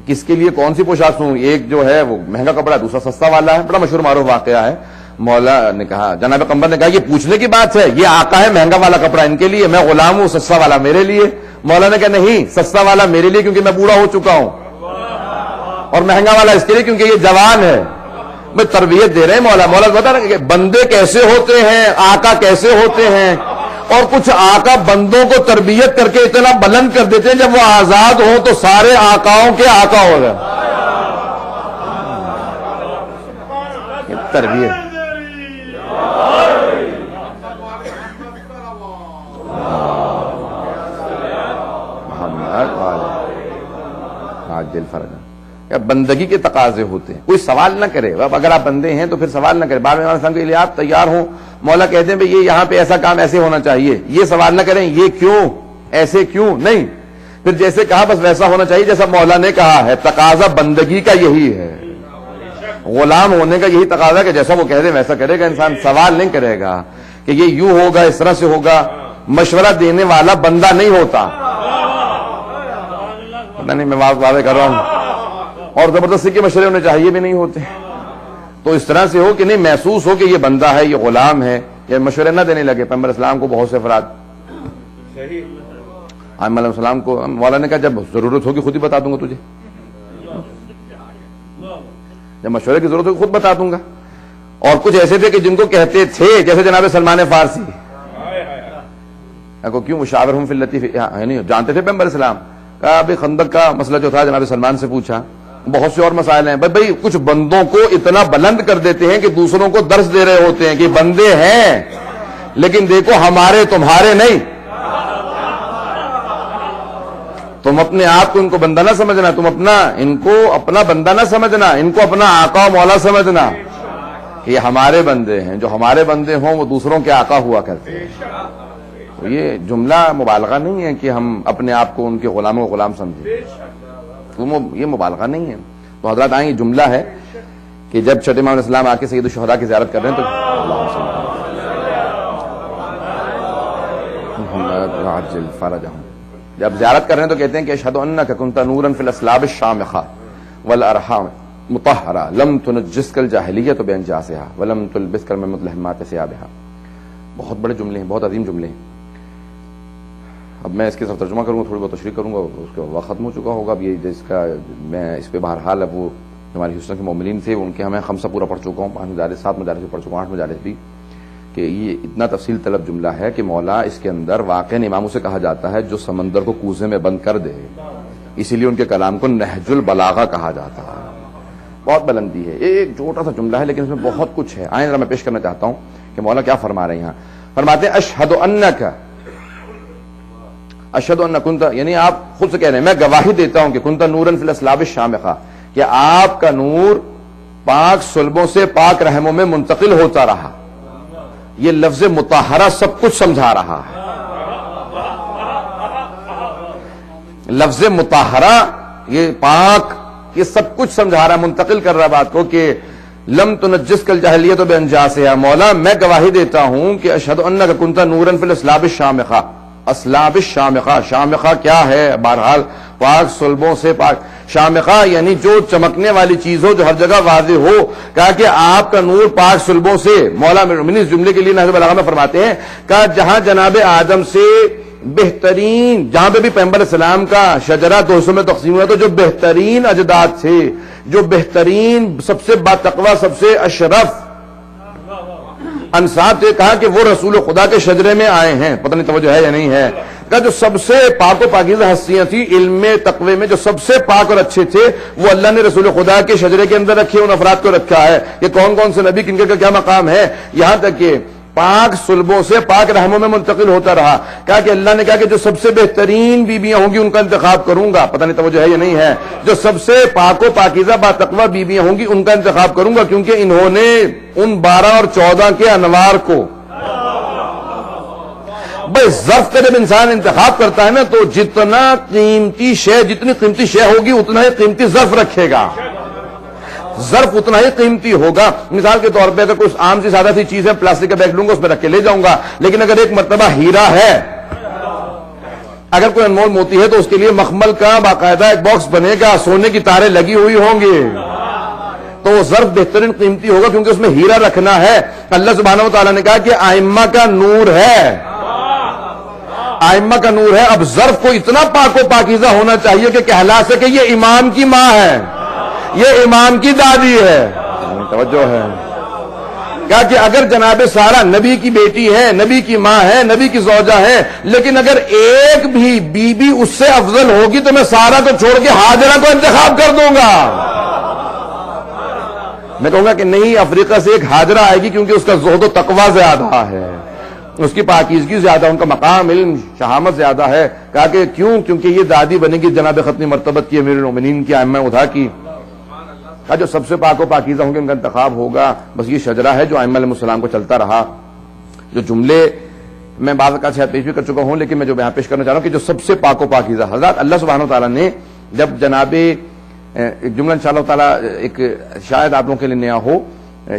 کس کے لیے کون سی پوشاک سوں؟ ایک جو ہے وہ مہنگا کپڑا ہے، دوسرا سستا والا ہے. بڑا مشہور معروف واقعہ ہے. مولا نے کہا، جناب قمبر نے کہا یہ پوچھنے کی بات ہے، یہ آقا ہے مہنگا والا کپڑا ان کے لیے، میں غلام ہوں سستا والا میرے لیے. مولا نے کہا نہیں، سستا والا میرے لیے کیونکہ میں بوڑھا ہو چکا ہوں، اور مہنگا والا اس کے لیے کیونکہ یہ جوان ہے. میں تربیت دے رہے ہیں مولا. مولا بتا رہا کہ بندے کیسے ہوتے ہیں، آقا کیسے ہوتے ہیں. اور کچھ آقا بندوں کو تربیت کر کے اتنا بلند کر دیتے ہیں، جب وہ آزاد ہوں تو سارے آقاؤں کے آقا ہو گئے. تربیت. دل فرض. بندگی کے تقاضے ہوتے ہیں. کوئی سوال نہ کرے. اب اگر آپ بندے ہیں تو پھر سوال نہ کرے. بعد میں کے لیے آپ تیار ہوں، مولا کہتے ہیں یہ یہاں پہ ایسا کام ایسے ہونا چاہیے، یہ سوال نہ کریں یہ کیوں ایسے کیوں نہیں. پھر جیسے کہا بس ویسا ہونا چاہیے جیسا مولا نے کہا ہے. تقاضا بندگی کا یہی ہے، غلام ہونے کا یہی تقاضا کہ جیسا وہ کہہ دے ویسا کرے گا انسان. سوال نہیں کرے گا کہ یہ یوں ہوگا اس طرح سے ہوگا. مشورہ دینے والا بندہ نہیں ہوتا. نہیں میں واضح کر رہا ہوں. اور زبردستی کے مشورے انہیں چاہیے بھی نہیں ہوتے. تو اس طرح سے ہو کہ نہیں محسوس ہو کہ یہ بندہ ہے، یہ غلام ہے. یا مشورے نہ دینے لگے. پیغمبر اسلام کو بہت سے افراد، علیہ السلام کو مولا نے کہا جب ضرورت ہوگی خود ہی بتا دوں گا تجھے، جب مشورے کی ضرورت ہوگی خود بتا دوں گا. اور کچھ ایسے تھے کہ جن کو کہتے تھے جیسے جناب سلمان فارسی کو کیوں مشاورہم فی اللتی، یعنی جانتے تھے پیغمبر اسلام. کہا ابھی خندق کا مسئلہ جو تھا جناب سلمان سے پوچھا. بہت سے اور مسائل ہیں. بھائی کچھ بندوں کو اتنا بلند کر دیتے ہیں کہ دوسروں کو درس دے رہے ہوتے ہیں کہ بندے ہیں لیکن دیکھو ہمارے تمہارے نہیں. تم اپنے آپ کو ان کو بندہ نہ سمجھنا، تم ان کو اپنا بندہ نہ سمجھنا، ان کو اپنا آقا و مولا سمجھنا کہ یہ ہمارے بندے ہیں. جو ہمارے بندے ہوں وہ دوسروں کے آقا ہوا کرتے ہیں. تو یہ جملہ مبالغہ نہیں ہے کہ ہم اپنے آپ کو ان کے غلاموں کو غلام سمجھیں، یہ مبالغہ نہیں ہے. تو حضرات آئیں، یہ جملہ ہے کہ جب چھٹے امام علیہ السلام آ کے سید الشہداء کی زیارت کر رہے ہیں تو جب زیارت کر رہے ہیں تو کہتے ہیں کہ اشہد انک کنت نورا فی الاسلاب الشامخہ والارحام مطہرہ لم تنجسک الجاہلیۃ بانجاسہا ولم تلبسک المطلحمات ثیابہا. بہت بڑے جملے ہیں، بہت عظیم جملے ہیں. اب میں اس کے ساتھ ترجمہ کروں گا، تھوڑی بہت تشریح کروں گا، اس کا وقت ختم ہو چکا ہوگا. اب یہ جس کا میں اس پہ بہرحال اب وہ ہمارے ہیوسٹن کے مومنین تھے، ان کے ہمیں خمسہ پورا پڑھ چکا ہوں، 5 مجالس 7 مجالس پڑھ چکا ہوں، 8 مجالس بھی، کہ یہ اتنا تفصیل طلب جملہ ہے کہ مولا اس کے اندر واقع اماموں سے کہا جاتا ہے جو سمندر کو کوزے میں بند کر دے، اسی لیے ان کے کلام کو نہج البلاغہ کہا جاتا ہے. بہت بلندی ہے، ایک چھوٹا سا جملہ ہے لیکن اس میں بہت کچھ ہے. آئیں ذرا میں پیش کرنا چاہتا ہوں کہ مولا کیا فرما رہے ہیں. یہاں فرماتے ہیں اشہد انک، اشہد ان کنت، یعنی آپ خود سے کہہ رہے ہیں میں گواہی دیتا ہوں کہ کنت نورا فی الاسلاب الشامخہ، کہ آپ کا نور پاک صلبوں سے پاک رحموں میں منتقل ہوتا رہا. یہ لفظ مطہرہ سب کچھ سمجھا رہا ہے. لفظ مطہرہ یہ پاک، یہ سب کچھ سمجھا رہا ہے، منتقل کر رہا بات کو کہ لم تنجسک الجاہلیۃ بانجاسہا. مولا میں گواہی دیتا ہوں کہ اشہد انک کنت نورا فی الاسلاب الشامخہ. اسلاب الشامخہ، شامخہ کیا ہے؟ بہرحال پاک صلبوں سے پاک. شامخہ یعنی جو چمکنے والی چیز ہو، جو ہر جگہ واضح ہو. کہا کہ آپ کا نور پاک صلبوں سے. مولا اس جملے کے لیے نہج البلاغہ میں فرماتے ہیں کہ جہاں جناب آدم سے بہترین، جہاں پہ بھی پیغمبر السلام کا شجرہ 200 میں تقسیم ہوا تو جو بہترین اجداد تھے، جو بہترین سب سے باتقوی، سب سے اشرف انصاب تھے، کہا کہ وہ رسول خدا کے شجرے میں آئے ہیں. پتہ نہیں توجہ ہے یا نہیں ہے. کہ جو سب سے پاک و پاکیزہ ہستیاں تھیں علم تقوی میں، جو سب سے پاک اور اچھے تھے، وہ اللہ نے رسول خدا کے شجرے کے اندر رکھے، ان افراد کو رکھا ہے. یہ کون کون سے نبی، کن کا کیا مقام ہے، یہاں تک کہ پاک صلبوں سے پاک رحموں میں منتقل ہوتا رہا. کہا کہ اللہ نے کہا کہ جو سب سے بہترین بیویاں ہوں گی ان کا انتخاب کروں گا. پتہ نہیں توجہ ہے یا نہیں ہے. جو سب سے پاک و پاکیزہ باتقوی بیویاں ہوں گی ان کا انتخاب کروں گا، کیونکہ انہوں نے ان 12 اور 14 کے انوار کو. بھائی ظرف کا جب انسان انتخاب کرتا ہے نا تو جتنا قیمتی شے، جتنی قیمتی شے ہوگی اتنا ہی قیمتی ظرف رکھے گا. ظرف اتنا ہی قیمتی ہوگا. مثال کے طور پہ اگر کوئی عام سی سادہ سی چیز ہے، پلاسٹک کا بیگ لوں گا اس میں رکھ کے لے جاؤں گا، لیکن اگر ایک مرتبہ ہیرا ہے، اگر کوئی انمول موتی ہے تو اس کے لیے مخمل کا باقاعدہ ایک باکس بنے گا، سونے کی تاریں لگی ہوئی ہوں گی، تو وہ ظرف بہترین قیمتی ہوگا کیونکہ اس میں ہیرا رکھنا ہے. اللہ سبحانہ و تعالیٰ نے کہا کہ ائمہ کا نور ہے، ائمہ کا نور ہے. اب ظرف کو اتنا پاک و پاکیزہ ہونا چاہیے کہ کہلا سکے یہ امام کی ماں ہے، یہ امام کی دادی ہے. توجہ ہے. کہا کہ اگر جناب سارا نبی کی بیٹی ہے، نبی کی ماں ہے، نبی کی زوجہ ہے، لیکن اگر ایک بھی بی بی اس سے افضل ہوگی تو میں سارا کو چھوڑ کے ہاجرہ کو انتخاب کر دوں گا. میں کہوں گا کہ نہیں، افریقہ سے ایک ہاجرہ آئے گی کیونکہ اس کا زہد و تقوی زیادہ ہے، اس کی پاکیزگی زیادہ، ان کا مقام علم شہامت زیادہ ہے. کہا کہ کیوں؟ کیونکہ یہ دادی بنے گی جناب ختمی مرتبت کی، امیر المومنین کی، ائمہ ادھا کی. جو سب سے پاک و پاکیزہ ہوں گے ان کا انتخاب ہوگا. بس یہ شجرہ ہے جو ائمہ علیہ السلام کو چلتا رہا. جو جملے میں بعض اوقات شاید پیش بھی کر چکا ہوں لیکن میں جو بیان پیش کرنا چاہ رہا ہوں کہ جو سب سے پاک و پاکیزہ حضرات اللہ سبحانہ و تعالیٰ نے جب جناب ایک جملہ انشاءاللہ تعالیٰ ایک شاید آپ لوگوں کے لیے نیا ہو،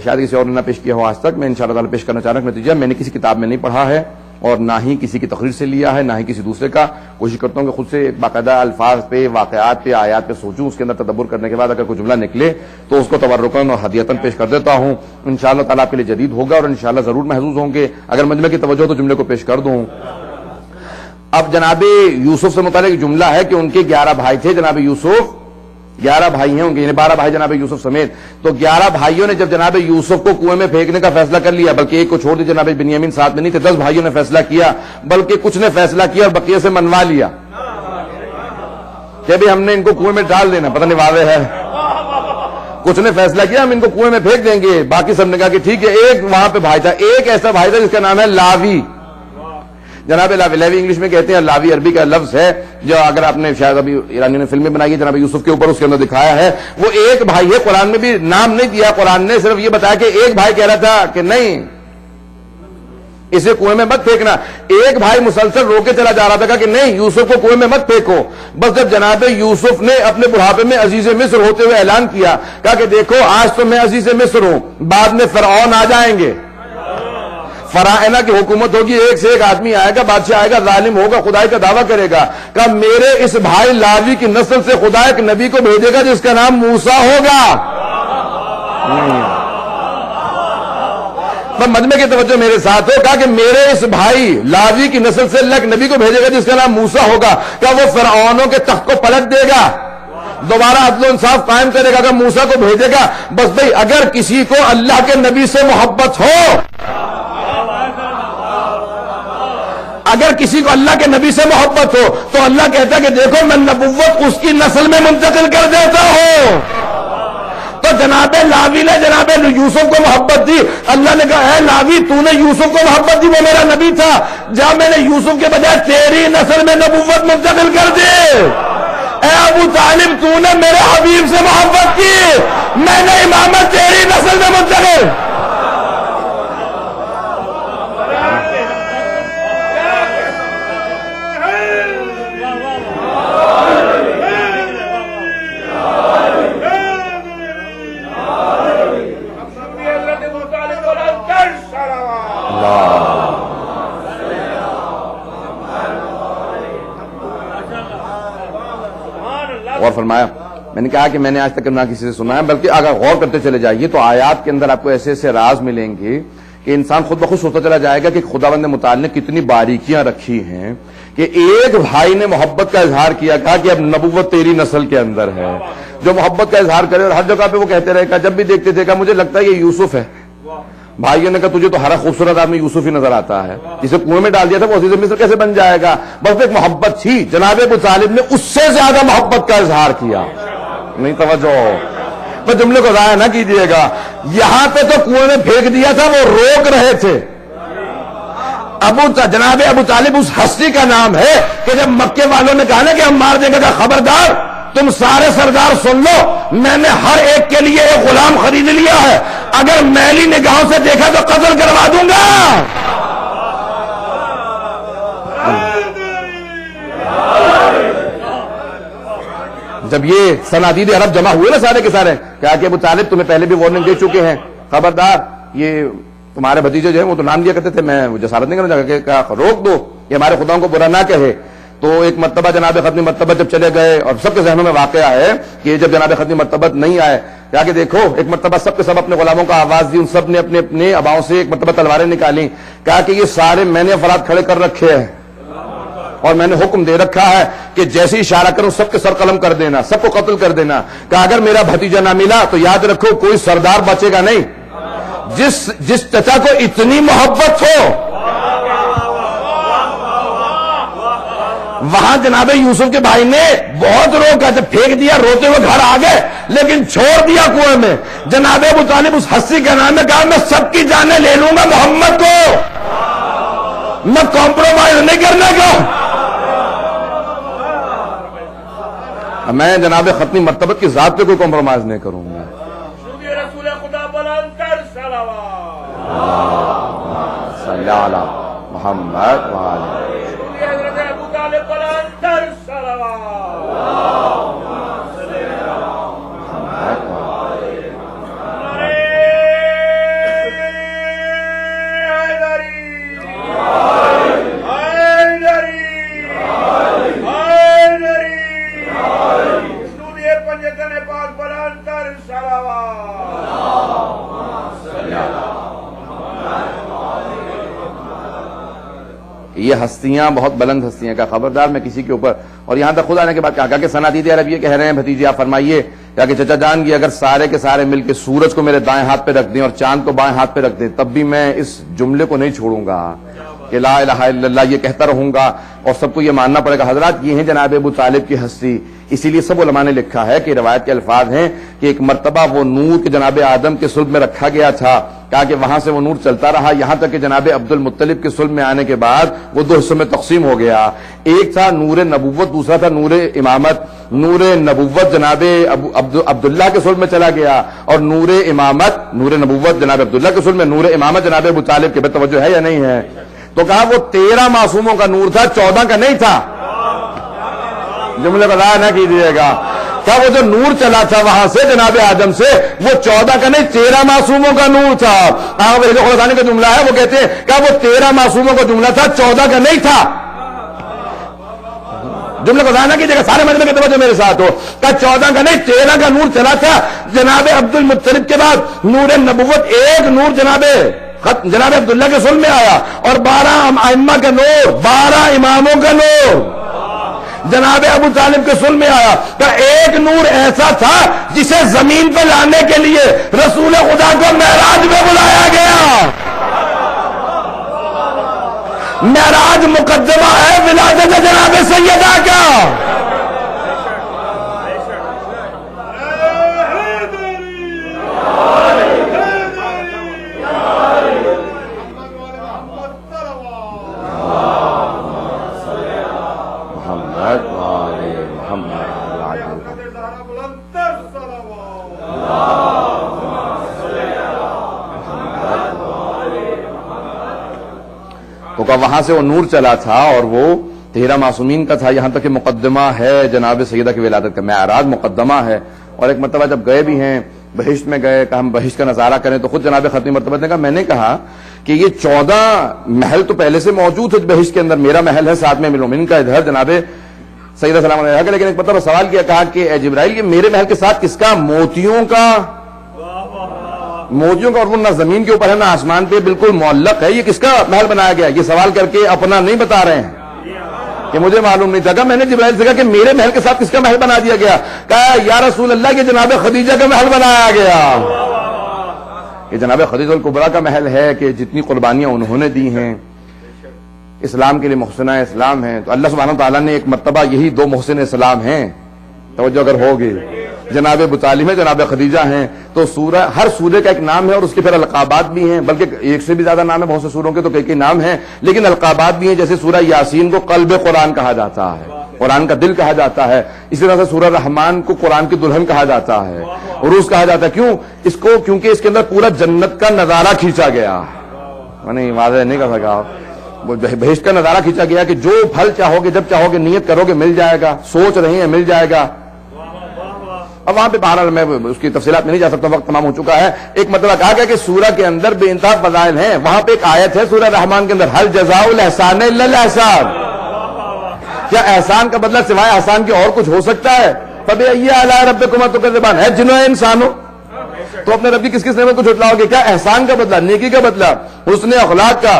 شاید کسی اور نے نہ پیش کیا ہو آج تک، میں انشاءاللہ تعالیٰ پیش کرنا چاہ رہا ہوں. نتیجہ میں نے کسی کتاب میں نہیں پڑھا ہے اور نہ ہی کسی کی تقریر سے لیا ہے، نہ ہی کسی دوسرے کا. کوشش کرتا ہوں کہ خود سے باقاعدہ الفاظ پہ، واقعات پہ، آیات پہ سوچوں، اس کے اندر تدبر کرنے کے بعد اگر کوئی جملہ نکلے تو اس کو تبرکاً اور ہدیتاً پیش کر دیتا ہوں. انشاءاللہ تعالیٰ آپ کے لیے جدید ہوگا اور انشاءاللہ ضرور محظوظ ہوں گے. اگر مجمع کی توجہ تو جملے کو پیش کر دوں. اب جناب یوسف سے متعلق جملہ ہے کہ ان کے 11 بھائی تھے. جناب یوسف 11 بھائی ہیں ان کے، یعنی 12 بھائی جناب یوسف سمیت. تو 11 بھائیوں نے جب جناب یوسف کو کنویں میں پھینکنے کا فیصلہ کر لیا، بلکہ ایک کو چھوڑ دی، جناب بنیامین ساتھ میں نہیں تھے، 10 بھائیوں نے فیصلہ کیا، بلکہ کچھ نے فیصلہ کیا اور بقیہ سے منوا لیا کہ بھی ہم نے ان کو کنویں میں ڈال دینا. پتہ نہیں واضح ہے. کچھ نے فیصلہ کیا ہم ان کو کنویں میں پھینک دیں گے، باقی سب نے کہا کہ ٹھیک ہے. ایک وہاں پہ بھائی تھا، ایک ایسا بھائی تھا جس کا نام ہے لاوی. جناب لاوی انگلش میں کہتے ہیں، لاوی عربی کا لفظ ہے جو اگر آپ نے شاید ابھی ایرانی نے فلمیں بنائی ہے جناب یوسف کے اوپر، اس کے اندر دکھایا ہے. وہ ایک بھائی ہے، قرآن میں بھی نام نہیں دیا، قرآن نے صرف یہ بتایا کہ ایک بھائی کہہ رہا تھا کہ نہیں اسے کنویں میں مت پھینکنا. ایک بھائی مسلسل رو کے چلا جا رہا تھا کہ نہیں یوسف کو کنویں میں مت پھینکو. بس جب جناب یوسف نے اپنے بڑھاپے میں عزیز مصر ہوتے ہوئے اعلان کیا, کہا کہ دیکھو آج تو میں عزیز مصر ہوں, بعد میں فرعون آ جائیں گے, فرائنہ کی حکومت ہوگی, ایک سے ایک آدمی آئے گا, بادشاہ آئے گا, ظالم ہوگا, خدائی کا دعویٰ کرے گا. کہا میرے اس بھائی لاوی کی نسل سے خدا ایک نبی کو بھیجے گا جس کا نام موسیٰ ہوگا. مجمع کی توجہ میرے ساتھ ہو. کہا کہ میرے اس بھائی لاوی کی نسل سے اللہ ایک نبی کو بھیجے گا جس کا نام موسیٰ ہوگا. کہا وہ فرعونوں کے تخت کو پلٹ دے گا, دوبارہ عدل و انصاف قائم کرے گا. کہ موسیٰ کو بھیجے گا. بس بھئی اگر کسی کو اللہ کے نبی سے محبت ہو, اگر کسی کو اللہ کے نبی سے محبت ہو تو اللہ کہتا ہے کہ دیکھو میں نبوت اس کی نسل میں منتقل کر دیتا ہوں. تو جناب لاوی نے جناب یوسف کو محبت دی. اللہ نے کہا اے لاوی تو نے یوسف کو محبت دی, وہ میرا نبی تھا, جا میں نے یوسف کے بجائے تیری نسل میں نبوت منتقل کر دی. اے ابو طالب تو نے میرے حبیب سے محبت کی, میں نے امامت تیری نسل میں منتقل. غور فرمایا. میں نے کہا کہ میں نے آج تک نہ کسی سے سنا ہے, بلکہ اگر غور کرتے چلے جائیے تو آیات کے اندر آپ کو ایسے ایسے راز ملیں گے کہ انسان خود بخود سوچتا چلا جائے گا کہ خداوند متعال نے کتنی باریکیاں رکھی ہیں کہ ایک بھائی نے محبت کا اظہار کیا, کہا کہ اب نبوت تیری نسل کے اندر ہے. جو محبت کا اظہار کرے اور ہر جگہ پہ وہ کہتے رہے, کہا جب بھی دیکھتے تھے کہا مجھے لگتا ہے یہ یوسف ہے. بھائیوں نے کہا تجھے تو ہر خوبصورت آدمی یوسف ہی نظر آتا ہے, جسے کنویں میں ڈال دیا تھا وہ عزیز مصر کیسے بن جائے گا. بس ایک محبت تھی, جناب ابو طالب نے اس سے زیادہ محبت کا اظہار کیا. نہیں توجہ, تو جملے کو ضائع نہ کیجیے گا. یہاں پہ تو کنویں میں پھینک دیا تھا, وہ روک رہے تھے. جناب ابو طالب اس ہستی کا نام ہے کہ جب مکے والوں نے کہا نا کہ ہم مار دیں گے, خبردار تم سارے سردار سن لو, میں نے ہر ایک کے لیے ایک غلام خرید لیا ہے, اگر میلی نگاہوں سے دیکھا تو قتل کروا دوں گا. جب یہ صنادید عرب جمع ہوئے نا سارے کے سارے, کہا کہ ابو طالب تمہیں پہلے بھی وارننگ دے چکے ہیں, خبردار یہ تمہارے بھتیجے جو ہیں وہ تو نام دیا کرتے تھے, میں جسارت نہیں کرنا چاہتا کہ روک دو, یہ ہمارے خداؤں کو برا نہ کہے. تو ایک مرتبہ جناب ختمی مرتبہ جب چلے گئے, اور سب کے ذہنوں میں واقعہ ہے کہ جب جناب ختمی مرتبہ نہیں آئے, کہا کہ دیکھو ایک مرتبہ سب کے سب اپنے غلاموں کا آواز دی, ان سب نے اپنے اپنے اباؤں سے ایک مرتبہ تلواریں نکالی. کہا کہ یہ سارے میں نے افراد کھڑے کر رکھے ہیں اور میں نے حکم دے رکھا ہے کہ جیسے اشارہ کروں سب کے سر قلم کر دینا, سب کو قتل کر دینا. کہا اگر میرا بھتیجا نہ ملا تو یاد رکھو کوئی سردار بچے گا نہیں. جس چچا کو اتنی محبت ہو, وہاں جناب یوسف کے بھائی نے بہت روکا, جب پھینک دیا روتے ہوئے گھر آ گئے, لیکن چھوڑ دیا کنویں میں. جناب ابو طالب اس ہستی کا نام ہے, کہا میں سب کی جانیں لے لوں گا, محمد کو میں کمپرومائز نہیں کرنے کا. میں جناب ختمی مرتبت کی ذات پہ کوئی کمپرومائز نہیں کروں گا. صلی اللہ علیہ محمد یہ ہستیاں بہت بلند ہستیاں کا خبردار میں کسی کے اوپر. اور یہاں تک خود آنے کے بعد کہا کہ صنادید عرب یہ کہہ رہے ہیں بھتیجے آپ فرمائیے, کہا کہ چچا جان کی اگر سارے کے سارے مل کے سورج کو میرے دائیں ہاتھ پہ رکھ دیں اور چاند کو بائیں ہاتھ پہ رکھ دیں, تب بھی میں اس جملے کو نہیں چھوڑوں گا کہ لا الہ الا اللہ, یہ کہتا رہوں گا اور سب کو یہ ماننا پڑے گا. حضرات یہ ہیں جناب ابو طالب کی ہستی. اسی لیے سب علماء نے لکھا ہے کہ روایت کے الفاظ ہیں کہ ایک مرتبہ وہ نور کے جناب آدم کے صلب میں رکھا گیا تھا, کہا کہ وہاں سے وہ نور چلتا رہا یہاں تک کہ جناب عبد المطلب کے صلب میں آنے کے بعد وہ دو حصوں میں تقسیم ہو گیا. ایک تھا نور نبوت, دوسرا تھا نور امامت. نور نبوت جناب عبداللہ کے صلب میں چلا گیا، اور نور امامت، نور نبوت جناب عبداللہ کے صلب میں، نور امامت جناب ابو طالب کے، بے توجہ ہے یا نہیں ہے؟ تو کہا وہ 13 معصوموں کا نور تھا، 14 کا نہیں تھا۔ جملے بتایا نہ کیجیے گا، کیا وہ جو نور چلا تھا وہاں سے جناب آدم سے، وہ 14 کا نہیں 13 معصوموں کا نور تھا۔ خلاسانی کا جملہ ہے، وہ کہتے ہیں کیا وہ 13 معصوموں کا جملہ تھا، 14 کا نہیں تھا۔ جملے کو ضائع نہ کیجیے گا، سارے مجمع کے توجہ میرے ساتھ ہو۔ کیا 14 کا نہیں 13 کا نور چلا تھا؟ جناب عبد المطلب کے بعد نور نبوت ایک نور جناب عبداللہ کے صلب میں آیا، اور 12 ائمہ کا نور، 12 اماموں کا نور جناب ابو طالب کے صلب میں آیا۔ کہ ایک نور ایسا تھا جسے زمین پہ لانے کے لیے رسول خدا کو معراج میں بلایا گیا۔ معراج مقدمہ ہے ولادت جناب سیدہ کا۔ تو کہ وہاں سے وہ نور چلا تھا، اور وہ 13 معصومین کا تھا، یہاں تک کہ مقدمہ ہے جناب سیدہ کی ولادت کا۔ معراج مقدمہ ہے۔ اور ایک مرتبہ جب گئے بھی ہیں، بہشت میں گئے، کہ ہم بہشت کا نظارہ کریں، تو خود جناب ختمی مرتبہ نے کہا، میں نے کہا کہ یہ 14 محل تو پہلے سے موجود ہے بہشت کے اندر، میرا محل ہے ساتھ میں مومن کا ادھر جناب سیدہ سلام علیہ کا، لیکن ایک مرتبہ سوال کیا، کہا کہ اے جبرائیل یہ میرے محل کے ساتھ کس کا؟ موتیوں کا۔ موتیوں کا، اور وہ نہ زمین کے اوپر ہے نہ آسمان پہ، بالکل معلق ہے، یہ کس کا محل بنایا گیا؟ یہ سوال کر کے اپنا نہیں بتا رہے ہیں کہ مجھے معلوم نہیں تھا۔ کہ میں نے جبرائیل سے کہا کہ میرے محل کے ساتھ کس کا محل بنا دیا گیا؟ کہا یا رسول اللہ کہ جناب خدیجہ کا محل بنایا گیا۔ یہ جناب خدیجہ الکبریٰ کا محل ہے کہ جتنی قربانیاں انہوں نے دی ہیں اسلام کے لیے، محسنہ اسلام ہیں، تو اللہ سبحانہ تعالیٰ نے ایک مرتبہ یہی 2 محسن اسلام ہیں، توجہ اگر ہوگی، جناب ابو طالب ہے، جناب خدیجہ ہیں۔ تو سورہ، ہر سورے کا ایک نام ہے، اور اس کے پھر القابات بھی ہیں، بلکہ ایک سے بھی زیادہ نام ہے بہت سے سوروں کے، تو کئی نام ہیں، لیکن القابات بھی ہیں۔ جیسے سورہ یاسین کو قلب قرآن کہا جاتا ہے، قرآن کا دل کہا جاتا ہے۔ اسی طرح سے سورہ رحمان کو قرآن کی دلہن کہا جاتا ہے، عروس کہا جاتا ہے۔ کیوں؟ اس کو کیونکہ اس کے اندر پورا جنت کا نظارہ کھینچا گیا۔ میں نہیں واضح نہیں کر سکا، بہشت کا نظارہ کھینچا گیا کہ جو پھل چاہو گے، جب چاہو گے نیت کرو گے مل جائے گا، سوچ رہے ہیں مل جائے گا۔ اب وہاں پہ بہرحال میں اس کی تفصیلات میں نہیں جا سکتا، وقت تمام ہو چکا ہے۔ ایک مطلب کہا گیا کہ سورہ کے اندر بے انتہا فضائل ہیں۔ وہاں پہ ایک آیت ہے سورہ رحمان کے اندر، هل جزاء الاحسان الا الاحسان، کیا احسان کا بدلہ سوائے احسان کے اور کچھ ہو سکتا ہے؟ فبأي آلاء ربكما تكذبان، ہے جنوں انسانوں، تو اپنے رب کی کس کس نعمت کو جھٹلاؤ گے؟ کیا احسان کا بدلہ، نیکی کا بدلہ، حسن اخلاق کا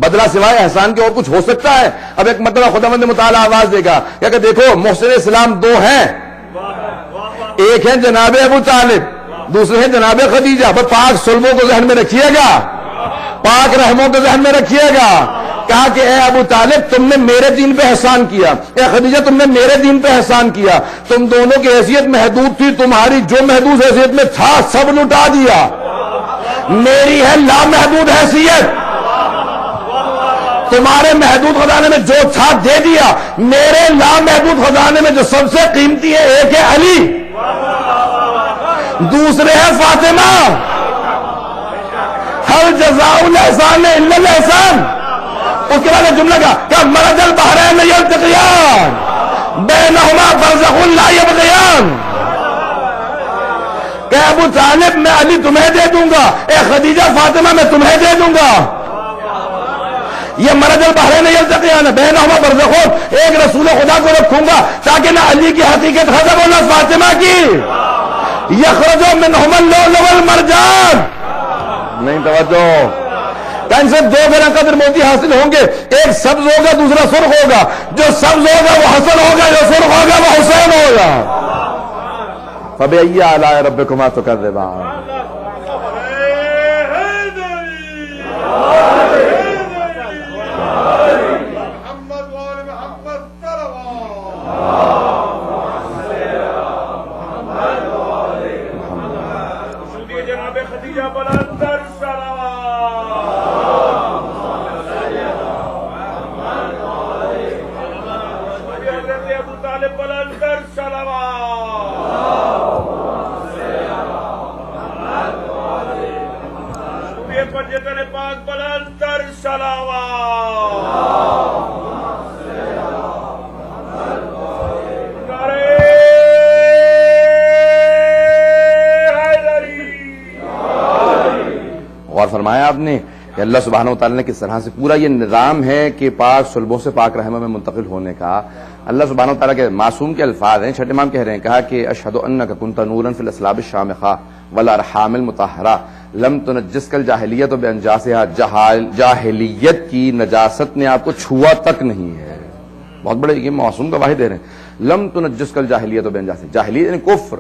بدلہ سوائے احسان کے اور کچھ ہو سکتا ہے؟ اب ایک مرتبہ خداوند متعالی آواز دے گا کہ دیکھو محسن اسلام 2 ہیں، ایک ہے جناب ابو طالب، دوسرے ہیں جناب خدیجہ۔ پاک سلموں کو ذہن میں رکھیے گا، پاک رحموں کو ذہن میں رکھیے گا۔ کہا کہ اے ابو طالب تم نے میرے دین پہ احسان کیا، اے خدیجہ تم نے میرے دین پہ احسان کیا، تم دونوں کی حیثیت محدود تھی، تمہاری جو محدود حیثیت میں تھا سب لٹا دیا، میری ہے لامحدود حیثیت، تمہارے محدود خزانے میں جو تھا دے دیا، میرے لامحدود خزانے میں جو سب سے قیمتی ہے، ایک ہے علی، دوسرے ہے فاطمہ۔ هل جزاء الاحسان الا الاحسان، اس کے بعد جملہ کا کہ مرج البحرین یلتقیان بینہما برزخ لا یبغیان، کہ ابو طالب میں علی تمہیں دے دوں گا، اے خدیجہ فاطمہ میں تمہیں دے دوں گا۔ یہ مرج البحرین یلتقیان بینہما برزخ، ایک رسول خدا کو رکھوں گا تاکہ نہ علی کی حقیقت حسب و نہ فاطمہ کی، یخرج منہما اللؤلؤ والمرجان۔ نہیں توجہ، ان سے 2 گنا قدر موتی حاصل ہوں گے، ایک سبز ہوگا دوسرا سرخ ہوگا، جو سبز ہوگا وہ حسن ہوگا، جو سرخ ہوگا وہ حسین ہوگا۔ فبأي آلاء ربكما تكذبان، ابو طالب بلندر غور فرمایا آپ نے کہ اللہ سبحانہ و تعالیٰ نے کس طرح سے پورا یہ نظام ہے کہ پاک صلبوں سے پاک رحمہ میں منتقل ہونے کا. اللہ سبحانہ و تعالیٰ کے معصوم کے الفاظ ہیں. چھٹے امام کہہ رہے ہیں, کہا کہ اشہد انک کنت نورا فی الاسلاب الشامخہ والارحام المطہرہ لم تنجسک الجاہلیت بانجاسہا. جاہلیت کی نجاست نے آپ کو چھوا تک نہیں ہے. بہت بڑے یہ معصوم کا واحد دے رہے ہیں. لم تنجسک الجاہلیت بانجاسہا, جاہلیت یعنی کفر,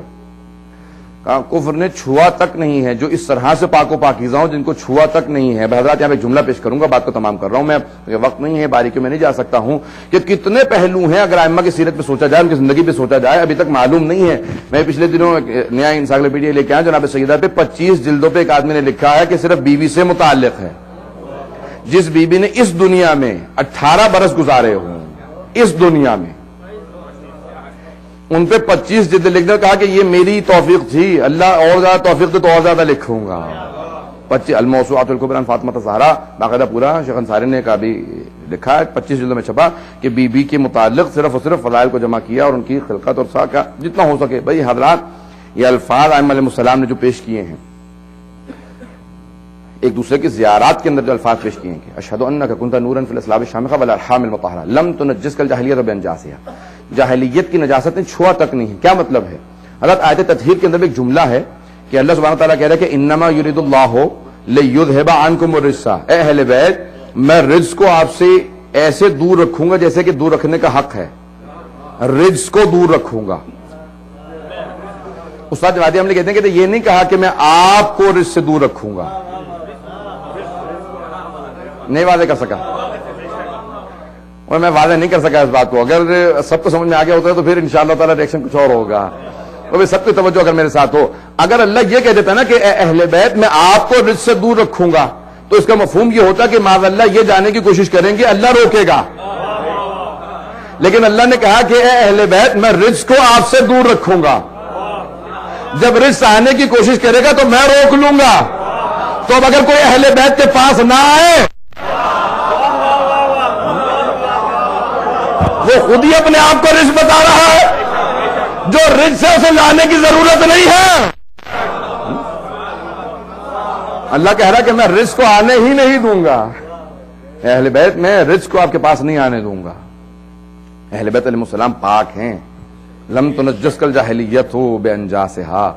کفر نے چھوا تک نہیں ہے. جو اس طرح سے پاک و پاکیزہ ہوں جن کو چھوا تک نہیں ہے. حضرات یہاں پہ جملہ پیش کروں گا, بات کو تمام کر رہا ہوں میں, وقت نہیں ہے, باریکیوں میں نہیں جا سکتا ہوں کہ کتنے پہلو ہیں. اگر ائمہ کی سیرت پہ سوچا جائے, ان کی زندگی پہ سوچا جائے, ابھی تک معلوم نہیں ہے. میں پچھلے دنوں نیا انسائکلوپیڈیا لے کے آیا جناب سیدہ پہ 25 جلدوں پہ ایک آدمی نے لکھا ہے کہ صرف بیوی سے متعلق ہے. جس بیوی نے اس دنیا میں 18 برس گزارے ہوں اس دنیا میں, ان پہ 25 جلد لکھنے, کہا کہ یہ میری توفیق تھی, اللہ اور زیادہ توفیق تو اور زیادہ لکھوں گا. 25 الموسوعات الکبریٰ عن فاطمہ الزہرا, باقاعدہ پورا شیخ انصاری نے کا بھی لکھا ہے, 25 جلدوں میں چھپا کہ بی بی کے متعلق صرف اور صرف فضائل کو جمع کیا اور ان کی خلقت اور سا کا جتنا ہو سکے. بھائی حضرات, یہ الفاظ ائمہ علیہ السلام نے جو پیش کیے ہیں, ایک دوسرے کی زیارات کے اندر جو الفاظ پیش کیے ہیں کہ اشہد انک کنت نورا فی الاسلاب الشامخہ والارحام المطہرہ لم تنجسک الجاہلیت بانجاسہا, جاہلیت کی نجاست نے چھوا تک نہیں. کیا مطلب ہے حضرت؟ آیت تطہیر کے اندر ایک جملہ ہے کہ اللہ سبحانہ تعالیٰ کہہ رہا ہے کہ انما یرید اللہ لیذھب عنکم الرجس, اے اہل بیت میں رجس کو آپ سے ایسے دور رکھوں گا جیسے کہ دور رکھنے کا حق ہے. رجس کو دور رکھوں گا. استاد جوادی ہم نے کہتے ہیں کہ یہ نہیں کہا کہ میں آپ کو رجس سے دور رکھوں گا, نہیں واضح کر سکا, اور میں واضح نہیں کر سکا اس بات کو. اگر سب کو سمجھ میں آ گیا ہوتا ہے تو پھر انشاءاللہ تعالی ریئیکشن کچھ اور ہوگا. اور سب کی توجہ اگر میرے ساتھ ہو, اگر اللہ یہ کہہ دیتا نا کہ اے اہل بیت میں آپ کو رزق سے دور رکھوں گا, تو اس کا مفہوم یہ ہوتا کہ معاذ اللہ یہ جانے کی کوشش کریں گے اللہ روکے گا. لیکن اللہ نے کہا کہ اے اہل بیت میں رزق کو آپ سے دور رکھوں گا. جب رزق آنے کی کوشش کرے گا تو میں روک لوں گا. تو اب اگر کوئی اہل بیت کے پاس نہ آئے, وہ خود ہی اپنے آپ کو رزق بتا رہا ہے. جو رزق سے اسے لانے کی ضرورت نہیں ہے. اللہ کہہ رہا کہ میں رزق کو آنے ہی نہیں دوں گا. اہل بیت میں رزق کو آپ کے پاس نہیں آنے دوں گا. اہل بیت علیہ السلام پاک ہیں. لم تنجسک الجاہلیت بانجاسہا,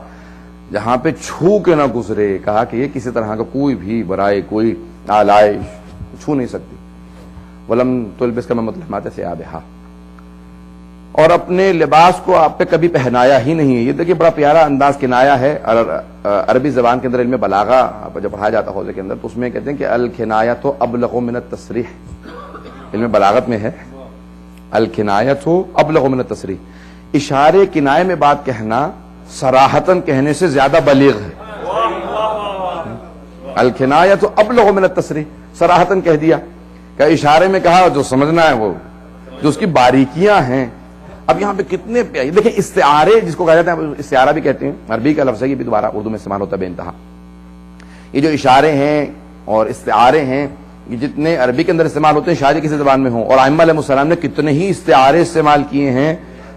جہاں پہ چھو کے نہ گزرے. کہا کہ یہ کسی طرح کا کوئی بھی برائی, کوئی آلائش چھو نہیں سکتی. ولم تلبس کا مطلب ثیابہا, اور اپنے لباس کو آپ پہ کبھی پہنایا ہی نہیں ہے. یہ دیکھیے بڑا پیارا انداز کنایا ہے. عربی زبان کے اندر علم بلاغہ جب پڑھایا جاتا ہے حوزے کے اندر, تو اس میں کہتے ہیں کہ الکنایۃ ابلغ من التصریح. علم بلاغت میں ہے الکنایۃ ابلغ من التصریح, اشارے کنائے میں بات کہنا صراحتاً کہنے سے زیادہ بلیغ ہے. الکنایۃ ابلغ من التصریح, صراحتاً کہہ دیا, کہ اشارے میں کہا, جو سمجھنا ہے وہ جو اس کی باریکیاں ہیں. اب یہاں پہ کتنے دیکھیں استعارے جس کو کہا جاتا ہے, استعارہ بھی کہتے ہیں, عربی کا لفظ ہے, یہ بھی دوبارہ اردو میں استعمال ہوتا ہے بے انتہا. یہ جو اشارے ہیں اور استعارے ہیں, یہ جتنے عربی کے اندر استعمال ہوتے ہیں شاید کسی زبان میں ہوں. اور ائمہ علیہ السلام نے کتنے ہی استعارے استعمال کیے ہیں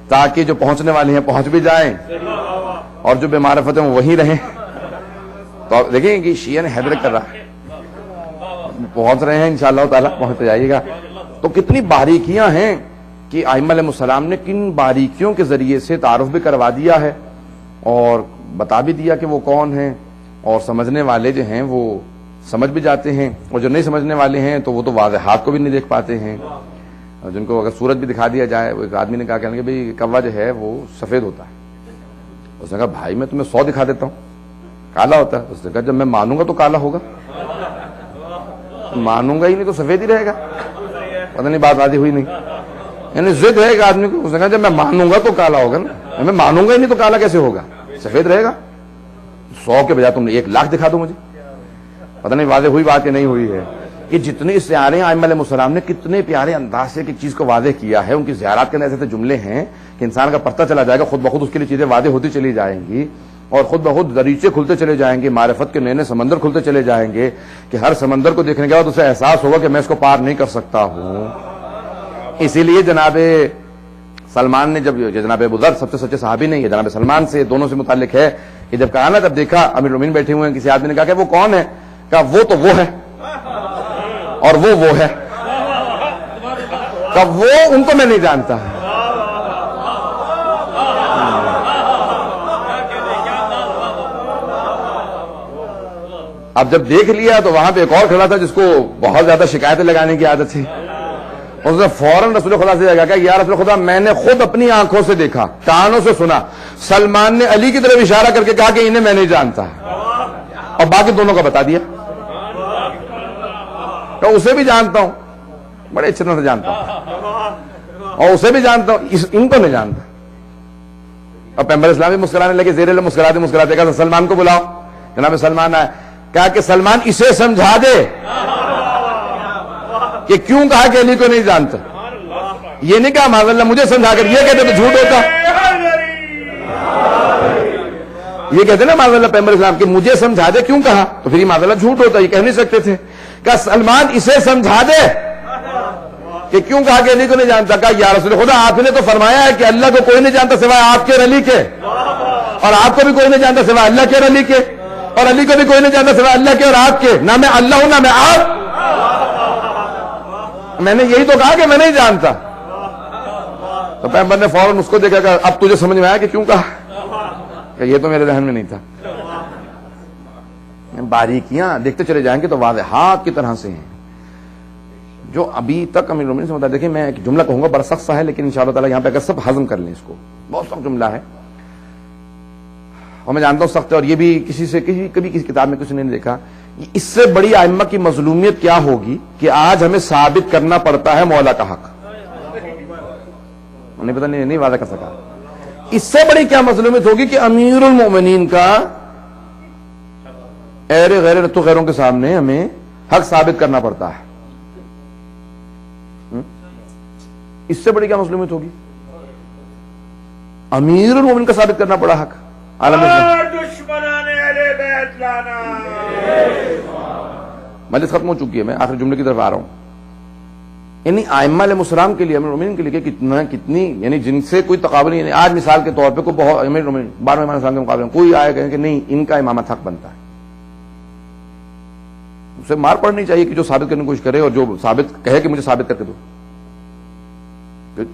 تاکہ جو پہنچنے والے ہیں پہنچ بھی جائیں, اور جو بے معرفت ہیں وہ وہیں رہیں. تو دیکھیں کہ شیعہ نے حیدر کر رہا ہے, پہنچ رہے ہیں انشاءاللہ تعالیٰ, پہنچ جائیے گا. تو کتنی باریکیاں ہیں کہ ائمہ علیہ السلام نے کن باریکیوں کے ذریعے سے تعارف بھی کروا دیا ہے اور بتا بھی دیا کہ وہ کون ہیں. اور سمجھنے والے جو ہیں وہ سمجھ بھی جاتے ہیں, اور جو نہیں سمجھنے والے ہیں تو وہ تو واضحات کو بھی نہیں دیکھ پاتے ہیں. جن کو اگر سورج بھی دکھا دیا جائے, وہ ایک آدمی نے کہا کہ بھائی کوا جو ہے وہ سفید ہوتا ہے. اس نے کہا بھائی میں تمہیں 100 دکھا دیتا ہوں, کالا ہوتا ہے. اس نے کہا جب میں مانوں گا تو کالا ہوگا, مانوں گا ہی نہیں تو سفید ہی رہے گا. پتہ نہیں بات آدھی ہوئی نہیں, یعنی ضد ہے ایک آدمی کو. اس نے کہا جب میں مانوں گا تو کالا ہوگا نا, میں مانوں گا ہی نہیں تو کالا کیسے ہوگا, سفید رہے گا. 100 کے بجائے تم نے 1 لاکھ دکھا دو مجھے. پتہ نہیں واضح ہوئی بات یا نہیں ہوئی ہے. کہ جتنے استعارے ائمہ علیہ السلام نے کتنے پیارے انداز سے ایک چیز کو واضح کیا ہے. ان کی زیارات کے اندر ایسے جملے ہیں کہ انسان کا پتہ چلا جائے گا, خود بخود اس کے لیے چیزیں واضح ہوتی چلی جائیں گی. اور خود بخود دریچے کھلتے چلے جائیں گے، معرفت کے نئے نئے سمندر کھلتے چلے جائیں گے کہ ہر سمندر کو دیکھنے کے بعد اسے احساس ہوگا کہ میں اس کو پار نہیں کر سکتا ہوں۔ اسی لیے جناب سلمان نے، جب جناب ابو ذر سب سے سچے صحابی نہیں ہے، جناب سلمان سے دونوں سے متعلق ہے کہ جب کہا نا، جب دیکھا امیر المومنین بیٹھے ہوئے ہیں، کسی آدمی نے کہا کہ وہ کون ہے؟ کہا وہ تو وہ ہے اور وہ ہے۔ کہا وہ ان کو میں نہیں جانتا۔ اب جب دیکھ لیا تو وہاں پہ ایک اور کھڑا تھا جس کو بہت زیادہ شکایتیں لگانے کی عادت تھی، اس نے فوراً رسول خدا سے کہا کہ یا رسول خدا، میں نے خود اپنی آنکھوں سے دیکھا، کانوں سے سنا، سلمان نے علی کی طرف اشارہ کر کے کہا کہ انہیں میں نہیں جانتا، اور باقی دونوں کا بتا دیا کہ اسے بھی جانتا ہوں، بڑے اچھے طرح سے جانتا ہوں، اور اسے بھی جانتا ہوں، ان کو نہیں جانتا۔ اور پیغمبر اسلام بھی مسکرانے لگے، زیر مسکراتے مسکراتے کہا سلمان کو بلاؤ۔ جناب سلمان آئے، کہا کہ سلمان اسے سمجھا دے کہ کیوں کہا کہ علی کو نہیں جانتا۔ یہ نہیں کہا معاذ اللہ مجھے سمجھا کر، یہ کہتے تو جھوٹ ہوتا، یہ کہتے نا معاذ اللہ پیغمبر اسلام کہ مجھے سمجھا دے کیوں کہا، تو پھر یہ معاذ اللہ جھوٹ ہوتا، یہ کہہ نہیں سکتے تھے۔ کہا سلمان اسے سمجھا دے کہ کیوں کہا کہ علی کو نہیں جانتا۔ کہا یا رسول خدا، آپ نے تو فرمایا ہے کہ اللہ کو کوئی نہیں جانتا سوائے آپ کے اور علی کے، اور آپ کو بھی کوئی نہیں جانتا سوائے اللہ کے اور علی کے، اور علی کو بھی کوئی نہیں جانتا سوائے اللہ کے اور آپ کے، نہ میں اللہ ہوں نہ میں آپ۔ میں نے یہی تو کہا کہ میں نہیں جانتا۔ تو پیغمبر نے فوراً اس کو دیکھا کہ اب تجھے سمجھ میں آیا کہ کیوں کہا، کہ یہ تو میرے ذہن میں نہیں تھا۔ باریکیاں دیکھتے چلے جائیں گے تو واضحات کی طرح سے ہیں جو ابھی تک امیر المومنین سے متعلق۔ دیکھیں میں ایک جملہ کہوں گا، بڑا سخت سا ہے، لیکن انشاءاللہ تعالیٰ یہاں پہ اگر سب ہضم کر لیں اس کو، بہت سخت جملہ ہے اور میں جانتا ہوں سخت ہے، اور یہ بھی کبھی کسی کتاب میں کسی نے نہیں دیکھا۔ اس سے بڑی ائمہ کی مظلومیت کیا ہوگی کہ آج ہمیں ثابت کرنا پڑتا ہے مولا کا حق، نہیں پتہ نہیں وعدہ کر سکا۔ اس سے بڑی کیا مظلومیت ہوگی کہ امیر المومنین کا غیر رتو غیروں کے سامنے ہمیں حق ثابت کرنا پڑتا ہے۔ اس سے بڑی کیا مظلومیت ہوگی؟ امیر المومنین کا ثابت کرنا پڑا حق۔ مجلس ختم ہو چکی ہے، میں آخری جملے کی طرف آ رہا ہوں۔ یعنی ائمہ علیہ السلام کے لیے، امیر المومنین کے لیے کتنی یعنی جن سے کوئی تقابل نہیں۔ آج مثال کے طور پہ کوئی بہت امیر المومنین 12 امام السلام کے مقابلے میں کوئی آئے گئے کہ نہیں ان کا امامت حق بنتا ہے، اسے مار پڑنی چاہیے کہ جو ثابت کرنے کی کوشش کرے اور جو ثابت کہے کہ مجھے ثابت کر کے دو۔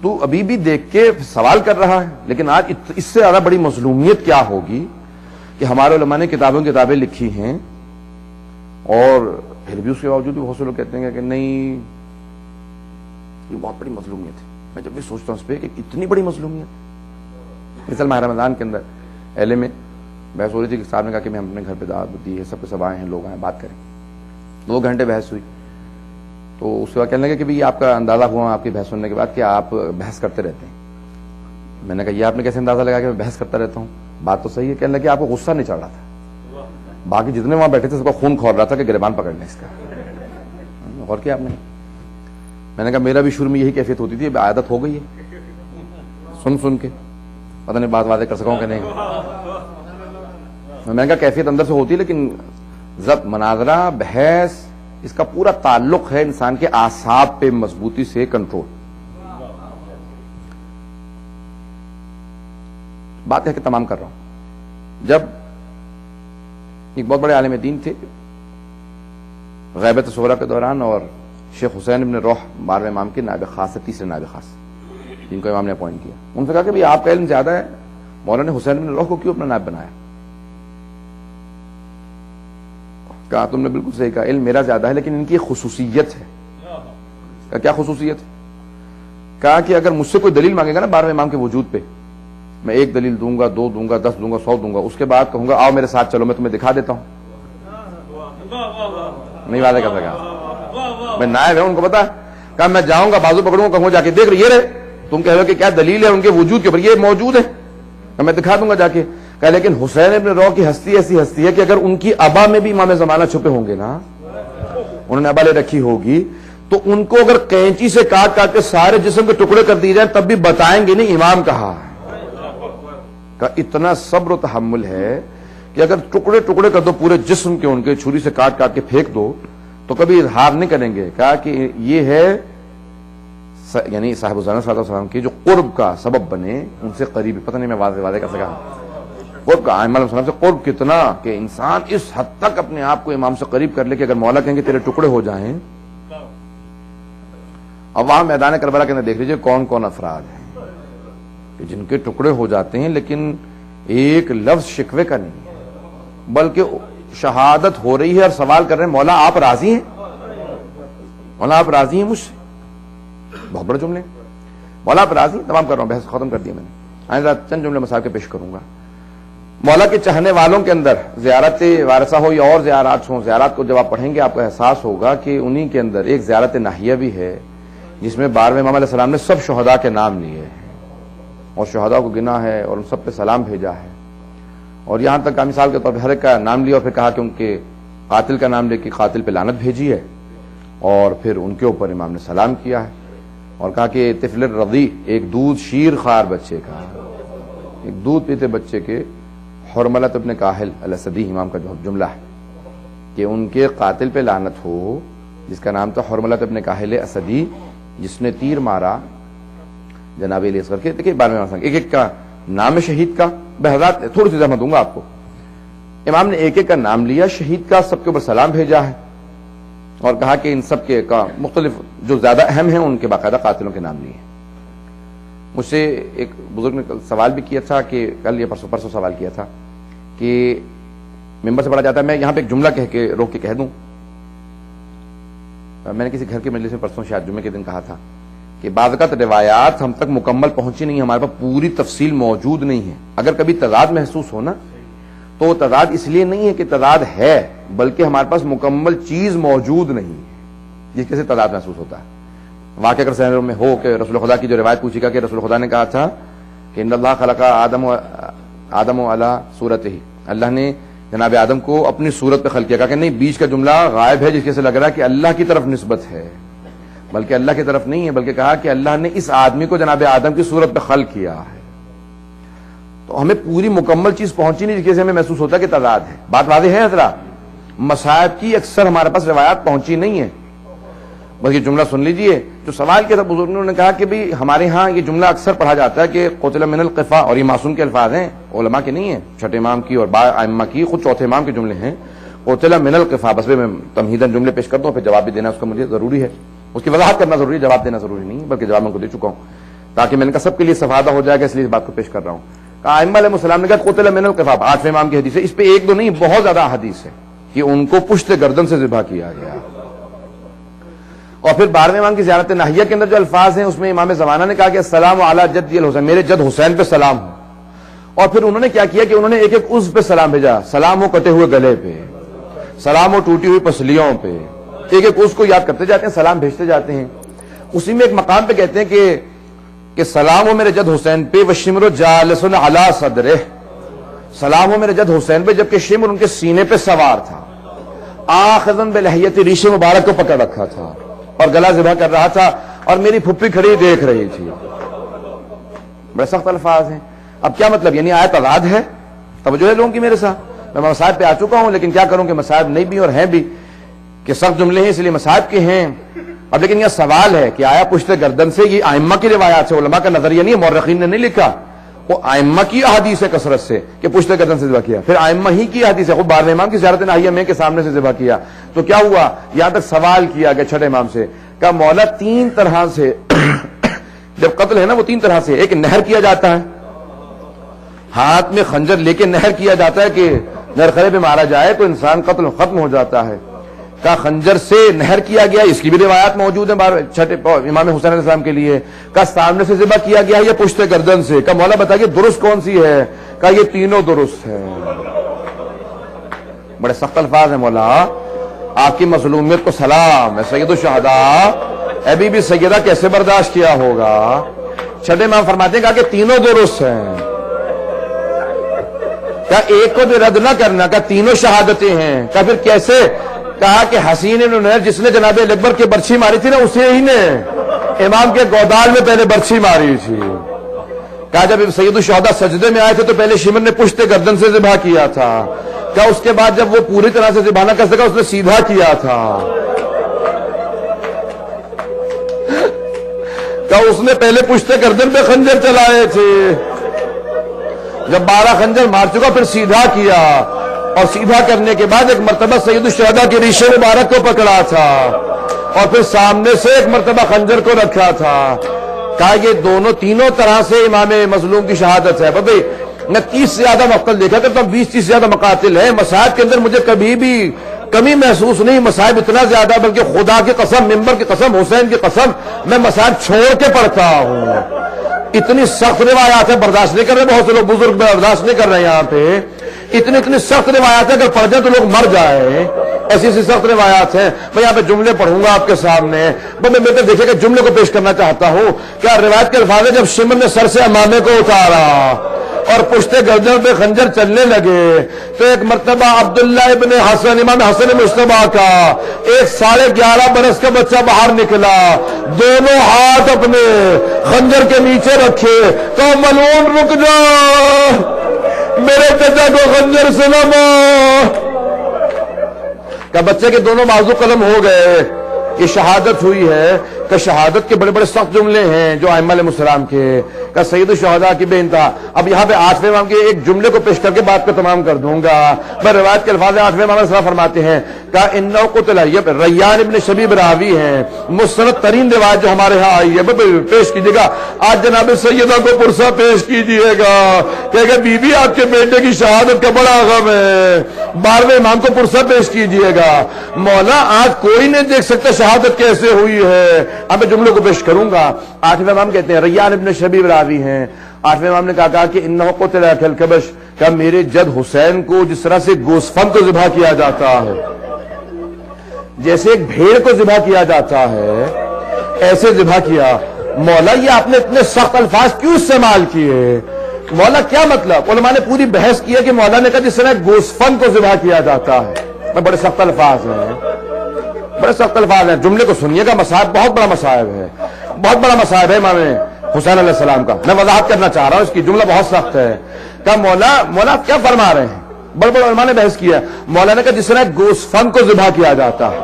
تو ابھی بھی دیکھ کے سوال کر رہا ہے، لیکن آج اس سے زیادہ بڑی مظلومیت کیا ہوگی کہ ہمارے علماء نے کتابیں لکھی ہیں، اور پھر بھی اس کے باوجود بھی بہت سے لوگ کہتے ہیں کہ نہیں، یہ بہت بڑی مظلومیت ہے۔ میں جب بھی سوچتا ہوں اس پہ کہ اتنی بڑی مظلومیت۔ مثال ماہ رمضان کے اندر اہلے میں بحث ہو رہی تھی کہ صاحب نے کہا کہ میں اپنے گھر پہ دعوت دی ہے، سب کے سب آئے ہیں، لوگ آئے بات کریں۔ 2 گھنٹے بحث ہوئی، تو اس کے بعد کہنے لگے کہ آپ کا اندازہ ہوا آپ کی بحث سننے کے بعد کہ آپ بحث کرتے رہتے ہیں۔ میں نے کہا یہ آپ نے کیسے اندازہ لگا کہ میں بحث کرتا رہتا ہوں؟ بات تو صحیح ہے۔ کہنے لگے آپ کو غصہ نہیں چڑھ رہا تھا، باقی جتنے وہاں بیٹھے تھے سب کا خون کھول رہا تھا کہ گریبان پکڑ لیں اس کا۔ غور کیا آپ نے؟ میں نے کہا میرا بھی شروع میں یہی کیفیت ہوتی تھی، عادت ہو گئی ہے سن کے، پتہ نہیں بات واضح کر سکا ہوں کہ نہیں۔ میں نے کہا کیفیت اندر سے ہوتی ہے، لیکن ضبط، مناظرہ، بحث، اس کا پورا تعلق ہے انسان کے اعصاب پہ مضبوطی سے کنٹرول۔ بات ہے کہ تمام کر رہا ہوں۔ جب ایک بہت بڑے عالم دین تھے غیبت صغریٰ کے دوران، اور شیخ حسین ابن روح 12ویں امام کے نائب خاص، تیسرے نائب خاص، جن کو امام نے اپوائنٹ کیا، ان سے کہا کہ آپ کا علم زیادہ ہے، مولانا حسین ابن روح کو کیوں اپنا نائب بنایا؟ کہا تم نے بالکل صحیح کہا، علم میرا زیادہ ہے لیکن ان کی خصوصیت ہے۔ کہا کیا خصوصیت ہے؟ کہا کہ اگر مجھ سے کوئی دلیل مانگے گا نا 12ویں امام کے وجود پہ، میں 1 دلیل دوں گا، 2 دوں گا، 10 دوں گا، 100 دوں گا، اس کے بعد کہوں گا آؤ میرے ساتھ چلو میں تمہیں دکھا دیتا ہوں۔ نہیں وعدہ کر سکا، میں نائب ہے، ان کو پتا ہے۔ کہا میں جاؤں گا، بازو پکڑوں گا، کہوں جا کے دیکھ رہے یہ رہے، تم کہہ رہے ہو کہ کیا دلیل ہے ان کے وجود کے اوپر، یہ موجود ہے، میں دکھا دوں گا جا کے۔ کہا لیکن حسین ابن روح کی ہستی ایسی ہستی ہے کہ اگر ان کی ابا میں بھی امام زمانہ چھپے ہوں گے نا، انہوں نے ابا لے رکھی ہوگی، تو ان کو اگر کینچی سے کاٹ کاٹ کے سارے جسم کے ٹکڑے کر دیے جائیں تب بھی بتائیں گے نہیں امام کہا۔ کا اتنا صبر و تحمل ہے کہ اگر ٹکڑے ٹکڑے کر دو پورے جسم کے ان کے چھری سے کاٹ کاٹ کے پھینک دو تو کبھی اظہار نہیں کریں گے. کہا کہ یہ ہے یعنی صاحب الزمان صلی اللہ علیہ وسلم کی جو قرب کا سبب بنے ان سے قریب. پتہ نہیں میں واضح کر سکا قرب کا ائمہ علیہ السلام سے قرب کتنا کہ انسان اس حد تک اپنے آپ کو امام سے قریب کر لے کہ اگر مولا کہیں گے تیرے ٹکڑے ہو جائیں. اب وہاں میدان کربلا کے اندر دیکھ لیجئے کون کون افراد ہیں کہ جن کے ٹکڑے ہو جاتے ہیں لیکن ایک لفظ شکوے کا نہیں ہے بلکہ شہادت ہو رہی ہے اور سوال کر رہے ہیں مولا آپ راضی ہیں, مولا آپ راضی ہیں مجھ سے. بہت بڑے جملے, مولا آپ راضی ہیں. تمام کر رہا ہوں, بحث ختم کر دیا میں نے. آئندہ چند جملے مسائل کے پیش کروں گا. مولا کے چاہنے والوں کے اندر زیارت وارثہ ہو یا اور زیارات ہوں, زیارات کو جب آپ پڑھیں گے آپ کو احساس ہوگا کہ انہی کے اندر ایک زیارت ناحیہ بھی ہے جس میں 12ویں امام علیہ السلام نے سب شہداء کے نام لیے ہیں اور شہداء کو گنا ہے اور ان سب پہ سلام بھیجا ہے, اور یہاں تک کا مثال کے طور پہ ہر ایک کا نام لیا اور پھر کہا کہ ان کے قاتل کا نام لے کے قاتل پہ لعنت بھیجی ہے, اور پھر ان کے اوپر امام نے سلام کیا ہے اور کہا کہ طفل الرضیع ایک دودھ شیر خوار بچے کا, ایک دودھ پیتے بچے کے حرملۃ ابن کاہل الاسدی امام کا جو جملہ ہے کہ ان کے قاتل پہ لعنت ہو جس کا نام تھا حرملۃ ابن کاہل اسدی, جس نے تیر مارا جناب علی اصغر کے. دیکھیے 12ویں امام ایک ایک کا نام شہید کا, بہرحال تھوڑی سی زحمت دوں گا آپ کو. امام نے ایک ایک کا نام لیا شہید کا, سب کے اوپر سلام بھیجا ہے اور کہا کہ ان سب کے کا مختلف جو زیادہ اہم ہیں ان کے باقاعدہ قاتلوں کے نام لیے ہیں. مجھ سے ایک بزرگ نے سوال بھی کیا تھا کہ کل یا پرسوں سوال کیا تھا کہ ممبر سے پڑھا جاتا ہے, میں یہاں پہ ایک جملہ کہہ کے روک کے کہہ دوں. میں نے کسی گھر کے مجلس میں پرسوں شاید جمعے کے دن کہا تھا کہ بعض اوقات روایات ہم تک مکمل پہنچی نہیں, ہمارے پاس پوری تفصیل موجود نہیں ہے. اگر کبھی تضاد محسوس ہونا تو تضاد اس لیے نہیں ہے کہ تضاد ہے بلکہ ہمارے پاس مکمل چیز موجود نہیں ہے جس سے تضاد محسوس ہوتا ہے. واقعہ اگر سینر میں ہو کہ رسول خدا کی جو روایت پوچھی گا کہ رسول خدا نے کہا تھا کہ ان اللہ خلق آدم علی صورتہ, اللہ نے جناب آدم کو اپنی صورت پہ خلق کیا. کہا کہ نہیں, بیچ کا جملہ غائب ہے جس کے سے لگ رہا ہے کہ اللہ کی طرف نسبت ہے بلکہ اللہ کی طرف نہیں ہے, بلکہ کہا کہ اللہ نے اس آدمی کو جناب آدم کی صورت پہ خلق کیا ہے. تو ہمیں پوری مکمل چیز پہنچی نہیں جس کے سے ہمیں محسوس ہوتا ہے کہ تضاد ہے. بات واضح ہے حضرات, مصائب کی اکثر ہمارے پاس روایات پہنچی نہیں ہے. بس یہ جملہ سن لیجئے جو سوال کیا تھا بزرگوں نے کہا کہ بھی ہمارے ہاں یہ جملہ اکثر پڑھا جاتا ہے کہ قتل من القفا, اور یہ معصوم کے الفاظ ہیں, علماء کے نہیں ہیں, چھٹے امام کی اور ائمہ کی, خود چوتھے امام کے جملے ہیں. قتل من القفا, بس میں تمہیداً جملے پیش کرتا ہوں پھر جواب بھی دینا اس کا مجھے ضروری ہے, اس کی وضاحت کرنا ضروری ہے, جواب دینا ضروری نہیں بلکہ جواب میں کو دے چکا ہوں تاکہ میں نے کہا سب کے لیے استفادہ ہو جائے گا, اس لیے اس بات کو پیش کر رہا ہوں. ائمہ علیہ السلام نے کہا قتل من القفا, 8ویں امام کی حدیث ہے, اس پہ ایک دو نہیں بہت زیادہ حدیث ہے کہ ان کو پشت گردن سے ذبح کیا گیا. اور پھر 12ویں امام کی زیارت ناحیہ کے اندر جو الفاظ ہیں اس میں امام زمانہ نے کہا کہ السلام علی جدی الحسین, میرے جد حسین پہ سلام ہو. اور پھر انہوں نے کیا کیا کہ انہوں نے ایک ایک عضو پہ سلام بھیجا, سلام ہو کٹے ہوئے گلے پہ, سلام ہو ٹوٹی ہوئی پسلیوں پہ, ایک ایک عضو کو یاد کرتے جاتے ہیں, سلام بھیجتے جاتے ہیں. اسی میں ایک مقام پہ کہتے ہیں کہ سلام ہو میرے جد حسین پہ وشمر جالس علی صدرہ, سلام ہو میرے جد حسین پہ جبکہ شمر ان کے سینے پہ سوار تھا, آخذن بلحیت ریش مبارک کو پکڑ رکھا تھا اور گلا ذبح کر رہا تھا, اور میری پھپھی کھڑی دیکھ رہی تھی. بڑے سخت الفاظ ہیں. اب کیا مطلب, یعنی آیت تضاد ہے, توجہ ہے لوگوں کی میرے ساتھ. میں مصائب پہ آ چکا ہوں لیکن کیا کروں کہ مصائب نہیں بھی اور ہیں بھی کہ سخت جملے ہیں اس لیے مصائب کے ہیں. اب لیکن یہ سوال ہے کہ آیا پشت گردن سے, یہ ائمہ کی روایات سے, علماء کا نظریہ نہیں ہے, مورخین نے نہیں لکھا, وہ ائمہ کی احادیث ہے کثرت سے کہ پشت گردن سے ذبح کیا. پھر ائمہ ہی کی احادیث ہے, خود 12ویں امام کی زیارت ناحیہ میں کے سامنے سے ذبح کیا. تو کیا ہوا, یہاں تک سوال کیا گیا چھٹے امام سے, کہ مولا 3 طرح سے جب قتل ہے نا وہ 3 طرح سے, ایک نہر کیا جاتا ہے, ہاتھ میں خنجر لے کے نہر کیا جاتا ہے کہ نرخرے پہ مارا جائے تو انسان قتل ختم ہو جاتا ہے. کا خنجر سے نہر کیا گیا, اس کی بھی روایات موجود ہیں چھٹے امام حسین علیہ السلام کے لیے. کا سامنے سے ذبح کیا گیا یا پشت گردن سے. کا مولا بتائیے درست کون سی ہے, کا یہ تینوں درست ہے. بڑے سخت الفاظ ہیں مولا, آپ کی مظلومیت کو سلام ہے سید الشہداء, ابھی بھی سیدہ کیسے برداشت کیا ہوگا. چھٹے امام فرماتے ہیں کہ تینوں درست ہیں, کہا ایک کو بھی رد نہ کرنا, کہا تینوں شہادتیں ہیں. کہا پھر کیسے, کہا کہ حسین انہوں جس نے جناب اکبر کی برچھی ماری تھی نا, اسے ہی نے امام کے گودال میں پہلے برچھی ماری تھی. کہا جب سید الشہداء سجدے میں آئے تھے تو پہلے شمر نے پشت گردن سے ذبح کیا تھا، کہا اس کے بعد جب وہ پوری طرح سے ذبح نہ کر سکا اس نے سیدھا کیا تھا، کہا اس نے پہلے پشت گردن پہ خنجر چلائے تھے، جب 12 خنجر مار چکا پھر سیدھا کیا، اور سیدھا کرنے کے بعد ایک مرتبہ سید الشہداء کے ریشے مبارک کو پکڑا تھا اور پھر سامنے سے ایک مرتبہ خنجر کو رکھا تھا، کہا یہ دونوں تینوں طرح سے امام مظلوم کی شہادت ہے۔ بھائی میں 30 سے زیادہ مقتل دیکھا کرتا ہوں، 20-30 سے زیادہ مقاتل ہیں، مصائب کے اندر مجھے کبھی بھی کمی محسوس نہیں، مصائب اتنا زیادہ، بلکہ خدا کی قسم، منبر کی قسم، حسین کی قسم، میں مصائب چھوڑ کے پڑھتا ہوں۔ اتنی سخت روایات ہے، برداشت نہیں کر رہے، بہت سے لوگ بزرگ برداشت نہیں کر رہے ہیں یہاں پہ، اتنی سخت روایات ہے، اگر پڑھ جائے تو لوگ مر جائیں، ایسی سخت روایات ہیں۔ میں یہاں پہ جملے پڑھوں گا آپ کے سامنے، میں دیکھے کہ جملے کو پیش کرنا چاہتا ہوں۔ کیا روایت کے الفاظ ہے، جب شمر نے سر سے امامے کو اتارا اور پشتے گردن پہ خنجر چلنے لگے تو ایک مرتبہ عبداللہ ابن حسن، امام حسن مجتبیٰ کا ایک 11.5 برس کا بچہ باہر نکلا، دونوں ہاتھ اپنے خنجر کے نیچے رکھے، تو ملعون رک جا، میرے چچا کو خنجر سے نہ مار۔ کہ بچے کے دونوں بازو قلم ہو گئے، یہ شہادت ہوئی ہے۔ کہ شہادت کے بڑے بڑے سخت جملے ہیں جو ائمہ علیہ السلام کے، کہ سید الشہداء کی بے انتہا۔ اب یہاں پہ 8ویں امام کے ایک جملے کو پیش کر کے بات کو تمام کر دوں گا۔ میں روایت کے الفاظ 8ویں امام صاحب فرماتے ہیں کہ انہ قتل، یہ ریان ابن شبیب راوی ہیں، مستند ترین روایت جو ہمارے ہاں آئی ہے، پیش کیجیے گا۔ آج جناب سیدہ کو پرسہ پیش کیجیے گا کہ بی بی آپ کے بیٹے کی شہادت کا بڑا غم ہے، 12ویں امام کو پرسہ پیش کیجیے گا۔ مولا آج کوئی نہیں دیکھ سکتا شہادت کیسے ہوئی ہے، اب میں جملوں کو پیش کروں گا۔ 8ویں امام کہتے ہیں، ریان ابن شبیب راوی ہیں، 8ویں امام نے کہا کہ انہ قتل فی الکبش، کہ میرے جد حسین کو جس طرح سے گوسفند کو ذبح کیا جاتا ہے، جیسے ایک بھیڑ کو ذبح کیا جاتا ہے ایسے ذبح کیا۔ مولا یہ آپ نے اتنے سخت الفاظ کیوں استعمال کیے؟ مولا کیا مطلب؟ علماء نے پوری بحث کی ہے کہ مولا نے کہا جس طرح گوسفند کو ذبح کیا جاتا ہے، بڑے سخت الفاظ ہیں، بڑے سخت الفاظ ہیں، جملے کو سنیے گا۔ مصائب بہت بڑا مصائب ہے، بہت بڑا مصائب ہے امام حسین علیہ السلام کا، میں وضاحت کرنا چاہ رہا ہوں، اس کی جملہ بہت سخت ہے۔ کہ مولا کیا فرما رہے ہیں؟ بڑے بڑے علماء نے بحث کیا۔ مولا نے کہا جس طرح گوسفند کو ذبح کیا جاتا ہے،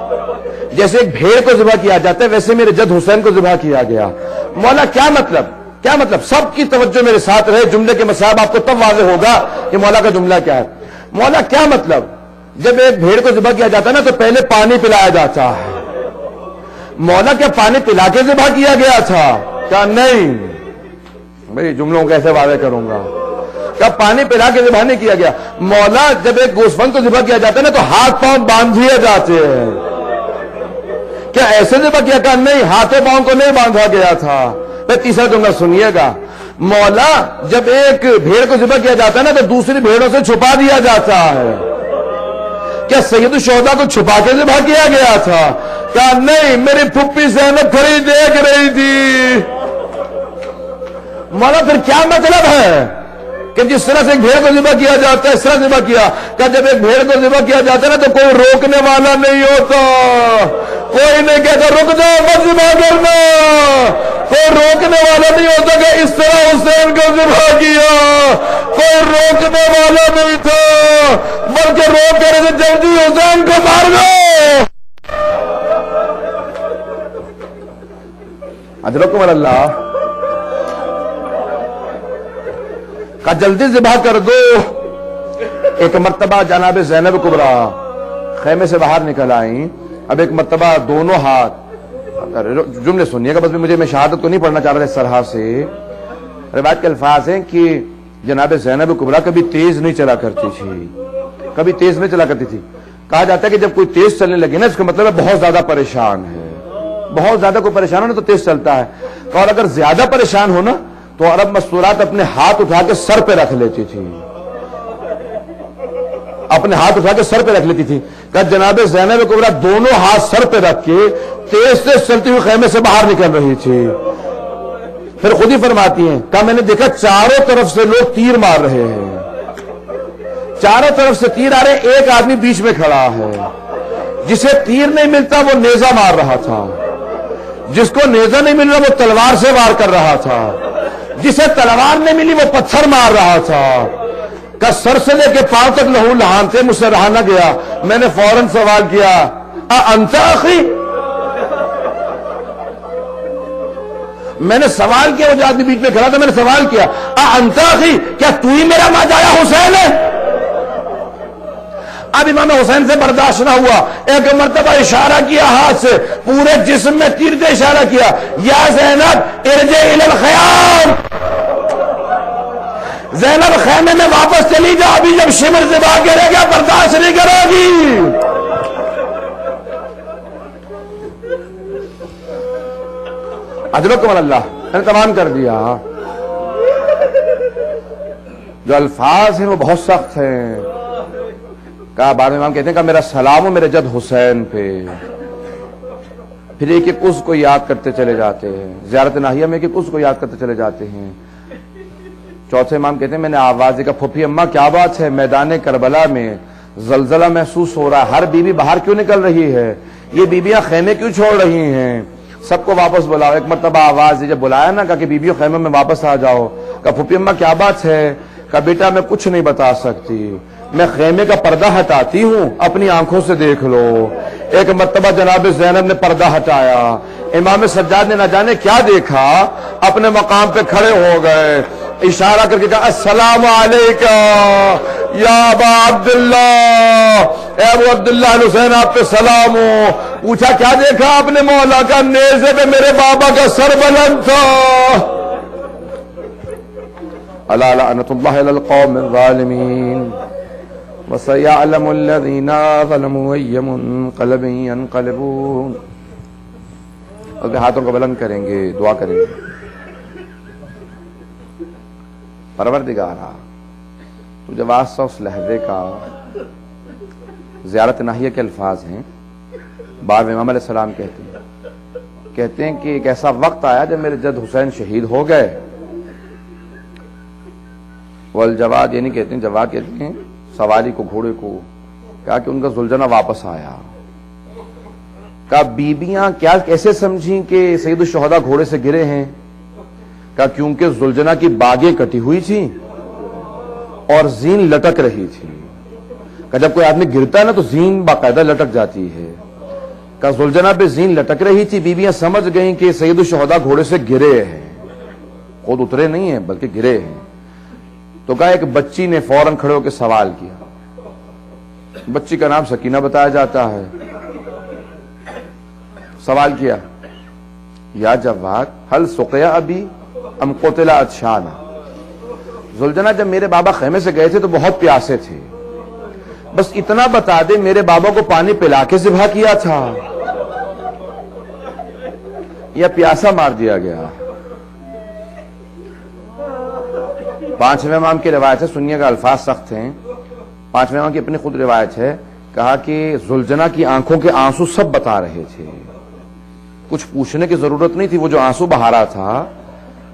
جیسے ایک بھیڑ کو ذبح کیا جاتا ہے، ویسے میرے جد حسین کو ذبح کیا گیا۔ مولا کیا مطلب؟ کیا مطلب؟ سب کی توجہ میرے ساتھ رہے، جملے کے مصائب آپ کو تب واضح ہوگا کہ مولا کا جملہ کیا ہے۔ مولا کیا مطلب؟ جب ایک بھیڑ کو ذبح کیا جاتا ہے نا تو پہلے پانی پلایا جاتا ہے۔ مولا کیا پانی پلا کے ذبح کیا گیا تھا؟ کیا نہیں؟ بھئی جملوں کو کیسے واضح کروں گا؟ کیا پانی پلا کے ذبح نہیں کیا گیا؟ مولا جب ایک گوسفند کو ذبح کیا جاتا ہے نا تو ہاتھ پاؤں باندھ دیے جاتے ہیں، کیا ایسے ذبح کیا؟ کہا نہیں، ہاتھوں پاؤں کو نہیں باندھا گیا تھا۔ پھر تیسرا جملہ سنیے گا، مولا جب ایک بھیڑ کو ذبح کیا جاتا ہے نا تو دوسری بھیڑوں سے چھپا دیا جاتا ہے، کیا سید الشہداء کو چھپا کے ذبح کیا گیا تھا؟ کہا نہیں، میری پھپھی زینب کھڑی دیکھ رہی تھی۔ مولا پھر کیا مطلب ہے کہ جس طرح سے ایک بھیڑ کو ذبح کیا جاتا ہے اس طرح ذبح کیا؟ کہ جب ایک بھیڑ کو ذبح کیا جاتا ہے نا تو کوئی روکنے والا نہیں ہوتا، کوئی نہیں کہتا رک جاؤ مت ذبح کرنا، کوئی روکنے والا نہیں ہوتا کہ اس طرح حسین کو ذبح کیا، کوئی روکنے والا نہیں تھا، بلکہ روک کر جلدی حسین کو مار دو۔ اجرکم اللہ، کہ جلدی ذبح کر دو۔ ایک مرتبہ جناب زینب کبریٰ خیمے سے باہر نکل آئیں، اب ایک مرتبہ دونوں ہاتھ، جملے سنیے گا بس، میں شہادت کو نہیں پڑھنا چاہ رہا اس طرح سے۔ روایت کے الفاظ ہیں کہ جناب زینب کبریٰ کبھی تیز نہیں چلا کرتی تھی، کبھی تیز نہیں چلا کرتی تھی۔ کہا جاتا ہے کہ جب کوئی تیز چلنے لگے نا اس کا مطلب ہے بہت زیادہ پریشان ہے، بہت زیادہ کوئی پریشان ہو نا تو تیز چلتا ہے، اور اگر زیادہ پریشان ہو نا تو عرب مستورات اپنے ہاتھ اٹھا کے سر پہ رکھ لیتی تھی، اپنے ہاتھ اٹھا کے سر پہ رکھ لیتی تھی۔ کہ جناب زینب کبریٰ دونوں ہاتھ سر پہ رکھ کے تیز تیز چلتی ہوئی خیمے سے باہر نکل رہی تھی۔ پھر خود ہی فرماتی ہیں کہ میں نے دیکھا چاروں طرف سے لوگ تیر مار رہے ہیں، چاروں طرف سے تیر آ رہے، ایک آدمی بیچ میں کھڑا ہے، جسے تیر نہیں ملتا وہ نیزہ مار رہا تھا، جس کو نیزہ نہیں مل رہا وہ تلوار سے وار کر رہا تھا، جسے تلوار نہیں ملی وہ پتھر مار رہا تھا کہ سر سے لے کے پاؤں تک لہو لہان تھے، مجھ سے رہا نہ گیا۔ میں نے فوراً سوال کیا انت اخی، میں نے سوال کیا، وہ جو آدمی بیچ میں کھڑا تھا، میں نے سوال کیا انت اخی، کیا تو ہی میرا ماجایا حسین ہے؟ اب امام حسین سے برداشت نہ ہوا، ایک مرتبہ اشارہ کیا ہاتھ سے، پورے جسم میں تیر سے اشارہ کیا، یا زینب ارجعی الی الخیام، زینب خیمے میں واپس چلی جا، ابھی جب شمر زبا گرے گا برداشت نہیں کرے گی۔ اجرکم اللہ، میں نے تمام کر دیا۔ جو الفاظ ہیں وہ بہت سخت ہیں۔ کہا بعد میں امام کہتے ہیں کہ میرا سلام ہو میرے جد حسین پہ، پھر ایک ایک اس کو یاد کرتے چلے جاتے ہیں، زیارت ناہیہ میں ایک ایک اس کو یاد کرتے چلے جاتے ہیں۔ چوتھے امام کہتے ہیں میں نے آواز دی کہ پھوپھی اماں کیا بات ہے، میدان کربلا میں زلزلہ محسوس ہو رہا ہے، ہر بیوی باہر کیوں نکل رہی ہے، یہ بیویاں خیمے کیوں چھوڑ رہی ہیں، سب کو واپس بلاؤ۔ ایک مرتبہ آواز دی، جب بلایا نا، کہا کہ بیویوں خیمے میں واپس آ جاؤ۔ کہا پھوپھی اماں کیا بات ہے، کہا بیٹا میں کچھ نہیں بتا سکتی، میں خیمے کا پردہ ہٹاتی ہوں، اپنی آنکھوں سے دیکھ لو۔ ایک مرتبہ جناب زینب نے پردہ ہٹایا، امام سجاد نے نہ جانے کیا دیکھا، اپنے مقام پہ کھڑے ہو گئے، اشارہ کر کے کہا السلام علیکہ یا ابا عبداللہ، اے ابو عبداللہ حسین آپ پہ سلام ہو۔ پوچھا کیا دیکھا آپ نے؟ مولا کا نیزے پہ میرے بابا کا سر بلند تھا۔ الا لعنۃ اللہ علی القوم الظالمین وسيعلم الذين ظلموا أي منقلب ينقلبون۔ اور ہاتھوں کو بلند کریں گے، دعا کریں گے۔ پروردگارا تو جب واسطہ اس لہجے کا، زیارت ناہیہ کے الفاظ ہیں، بعد میں امام علیہ السلام کہتے ہیں کہ ایک ایسا وقت آیا جب میرے جد حسین شہید ہو گئے۔ والجواد یعنی کہتے ہیں، جواد کہتے ہیں سواری کو، گھوڑے کو، کہا کہ ان کا زلجنہ واپس آیا۔ کہا بیبیاں کیا کیسے سمجھیں کہ سید الشہداء گھوڑے سے گرے ہیں؟ کہا کیونکہ زلجنہ کی باگیں کٹی ہوئی تھی اور زین لٹک رہی تھی۔ کہا جب کوئی آدمی گرتا ہے نا تو زین باقاعدہ لٹک جاتی ہے۔ کہا زلجنہ پہ زین لٹک رہی تھی، بیبیاں سمجھ گئیں کہ سید الشہداء گھوڑے سے گرے ہیں، خود اترے نہیں ہیں بلکہ گرے ہیں۔ تو کہا ایک بچی نے فوراً کھڑے ہو کے سوال کیا، بچی کا نام سکینہ بتایا جاتا ہے۔ سوال کیا یا جواد هل سقیا ابی ام قتل عطشانا، زلجنہ جب میرے بابا خیمے سے گئے تھے تو بہت پیاسے تھے، بس اتنا بتا دے میرے بابا کو پانی پلا کے ذبح کیا تھا یا پیاسا مار دیا گیا؟ پانچویں امام کی روایت ہے، سنیے گا الفاظ سخت ہیں، پانچویں امام کی اپنی خود روایت ہے، کہا کہ زلجنہ کی آنکھوں کے آنسو سب بتا رہے تھے، کچھ پوچھنے کی ضرورت نہیں تھی، وہ جو آنسو بہا رہا تھا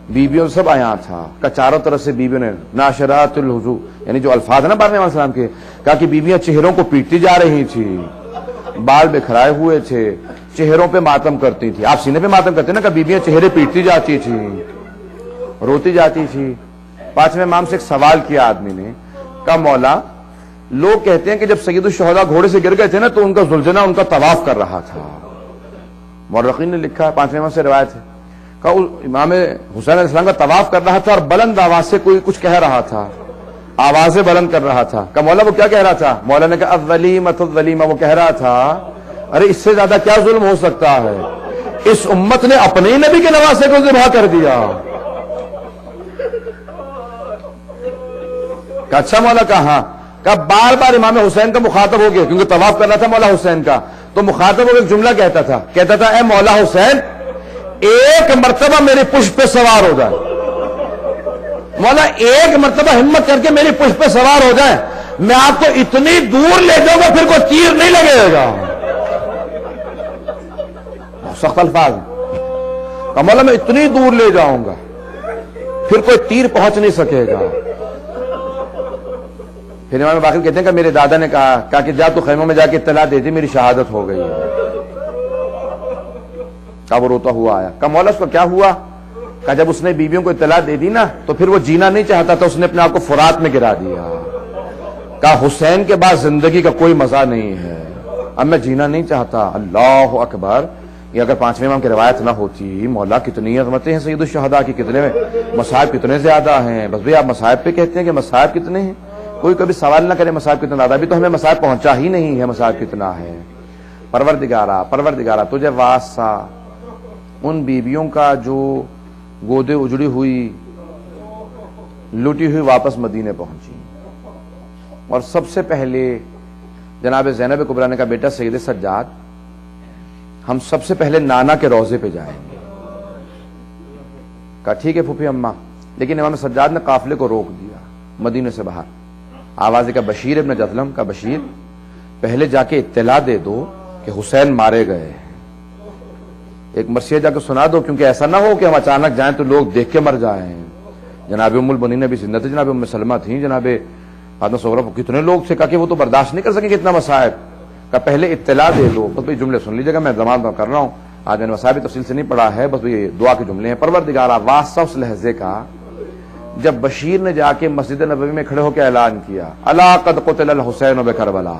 بیبیوں سب آیا تھا۔ کہ چاروں طرف سے بیبیوں نے ناشرات الحضو، یعنی جو الفاظ ہے نا بارہ امام السلام کے، کہا کہ بیبیاں چہروں کو پیٹتی جا رہی تھی، بال بکھرائے ہوئے تھے، چہروں پہ ماتم کرتی تھی۔ آپ سینے پہ ماتم کرتے نا، کہ بیبیاں چہرے پیٹتی جاتی تھی، روتی جاتی تھی۔ پانچویں امام سے ایک سوال کیا آدمی نے، کہا مولا لوگ کہتے ہیں کہ جب سید الشہداء گھوڑے سے گر گئے تھے نا تو ان کا زلجنہ ان کا طواف کر رہا تھا۔ مورخین نے لکھا ہے، پانچویں امام سے روایت ہے، کہا امام حسین علیہ السلام کا طواف کر رہا تھا اور بلند آواز سے کوئی کچھ کہہ رہا تھا، آوازیں بلند کر رہا تھا۔ کہا مولا وہ کیا کہہ رہا تھا؟ مولا نے کہا الظلیمۃ الظلیمہ، وہ کہہ رہا تھا ارے اس سے زیادہ کیا ظلم ہو سکتا ہے، اس امت نے اپنے ہی نبی کے نواسے کو ذبح کر دیا۔ کہا اچھا مولا، کہا ہاں۔ کہا بار بار امام حسین کا مخاطب ہو گیا، کیونکہ طواف کرنا تھا مولا حسین کا، تو مخاطب ہو کے ایک جملہ کہتا تھا اے مولا حسین ایک مرتبہ میری پشت پہ سوار ہو جائے، مولا ایک مرتبہ ہمت کر کے میری پشت پہ سوار ہو جائے، میں آپ کو اتنی دور لے جاؤں گا پھر کوئی تیر نہیں لگے گا۔ سخت الفاظ، کہا مولا میں اتنی دور لے جاؤں گا پھر کوئی تیر پہنچ نہیں سکے گا۔ پھر امام باقر کہتے ہیں کہ میرے دادا نے کہا کہ جا تو خیموں میں جا کے اطلاع دے دی میری شہادت ہو گئی ہے۔ کہا وہ روتا ہوا آیا، کہا مولا اس کو کیا ہوا؟ کہ جب اس نے بیویوں کو اطلاع دے دی نا تو پھر وہ جینا نہیں چاہتا تھا، اس نے اپنے آپ کو فرات میں گرا دیا، کہا حسین کے بعد زندگی کا کوئی مزہ نہیں ہے، اب میں جینا نہیں چاہتا۔ اللہ اکبر! یہ اگر پانچویں امام کی روایت نہ ہوتی، مولا کتنی عظمتیں ہیں سید الشہداء کی، کتنے مصائب کتنے زیادہ ہیں، بس بھی آپ مصائب پہ کہتے ہیں کہ مصائب کتنے ہیں، کوئی کبھی سوال نہ کرے مصائب کتنا زیادہ، ابھی تو ہمیں مصائب پہنچا ہی نہیں ہے، مصائب کتنا ہے۔ پروردگارہ تجھے واسطہ ان بیویوں کا جو گودے اجڑی ہوئی لوٹی ہوئی واپس مدینے پہنچی، اور سب سے پہلے جناب زینب کبریٰ نے کہا بیٹا سید سجاد ہم سب سے پہلے نانا کے روضے پہ جائیں گے۔ کہا ٹھیک ہے پھوپھی اماں، لیکن امام سجاد نے قافلے کو روک دیا مدینے سے باہر، آواز کا بشیر ابن جذلم کا بشیر پہلے جا کے اطلاع دے دو کہ حسین مارے گئے، ایک مرثیہ جا کے سنا دو، کیونکہ ایسا نہ ہو کہ ہم اچانک جائیں تو لوگ دیکھ کے مر جائیں۔ جناب ام المؤمنین نے بھی زندہ تھی، جناب ام سلمہ تھیں، جناب فاطمہ صغریٰ، کتنے لوگ تھے، کہا کہ وہ تو برداشت نہیں کر سکیں کہ اتنا مصائب، کا پہلے اطلاع دے دو۔ بس بھئی جملے سن لیجیے گا، میں زمان کر رہا ہوں، آج میں نے مصائب تفصیل سے نہیں پڑھا ہے، بس بھئی دعا کے جملے ہیں۔ پروردگارہ واسطہ اس لہجے کا جب بشیر نے جا کے مسجد نبوی میں کھڑے ہو کے اعلان کیا الا قد قتل الحسین بکربلا،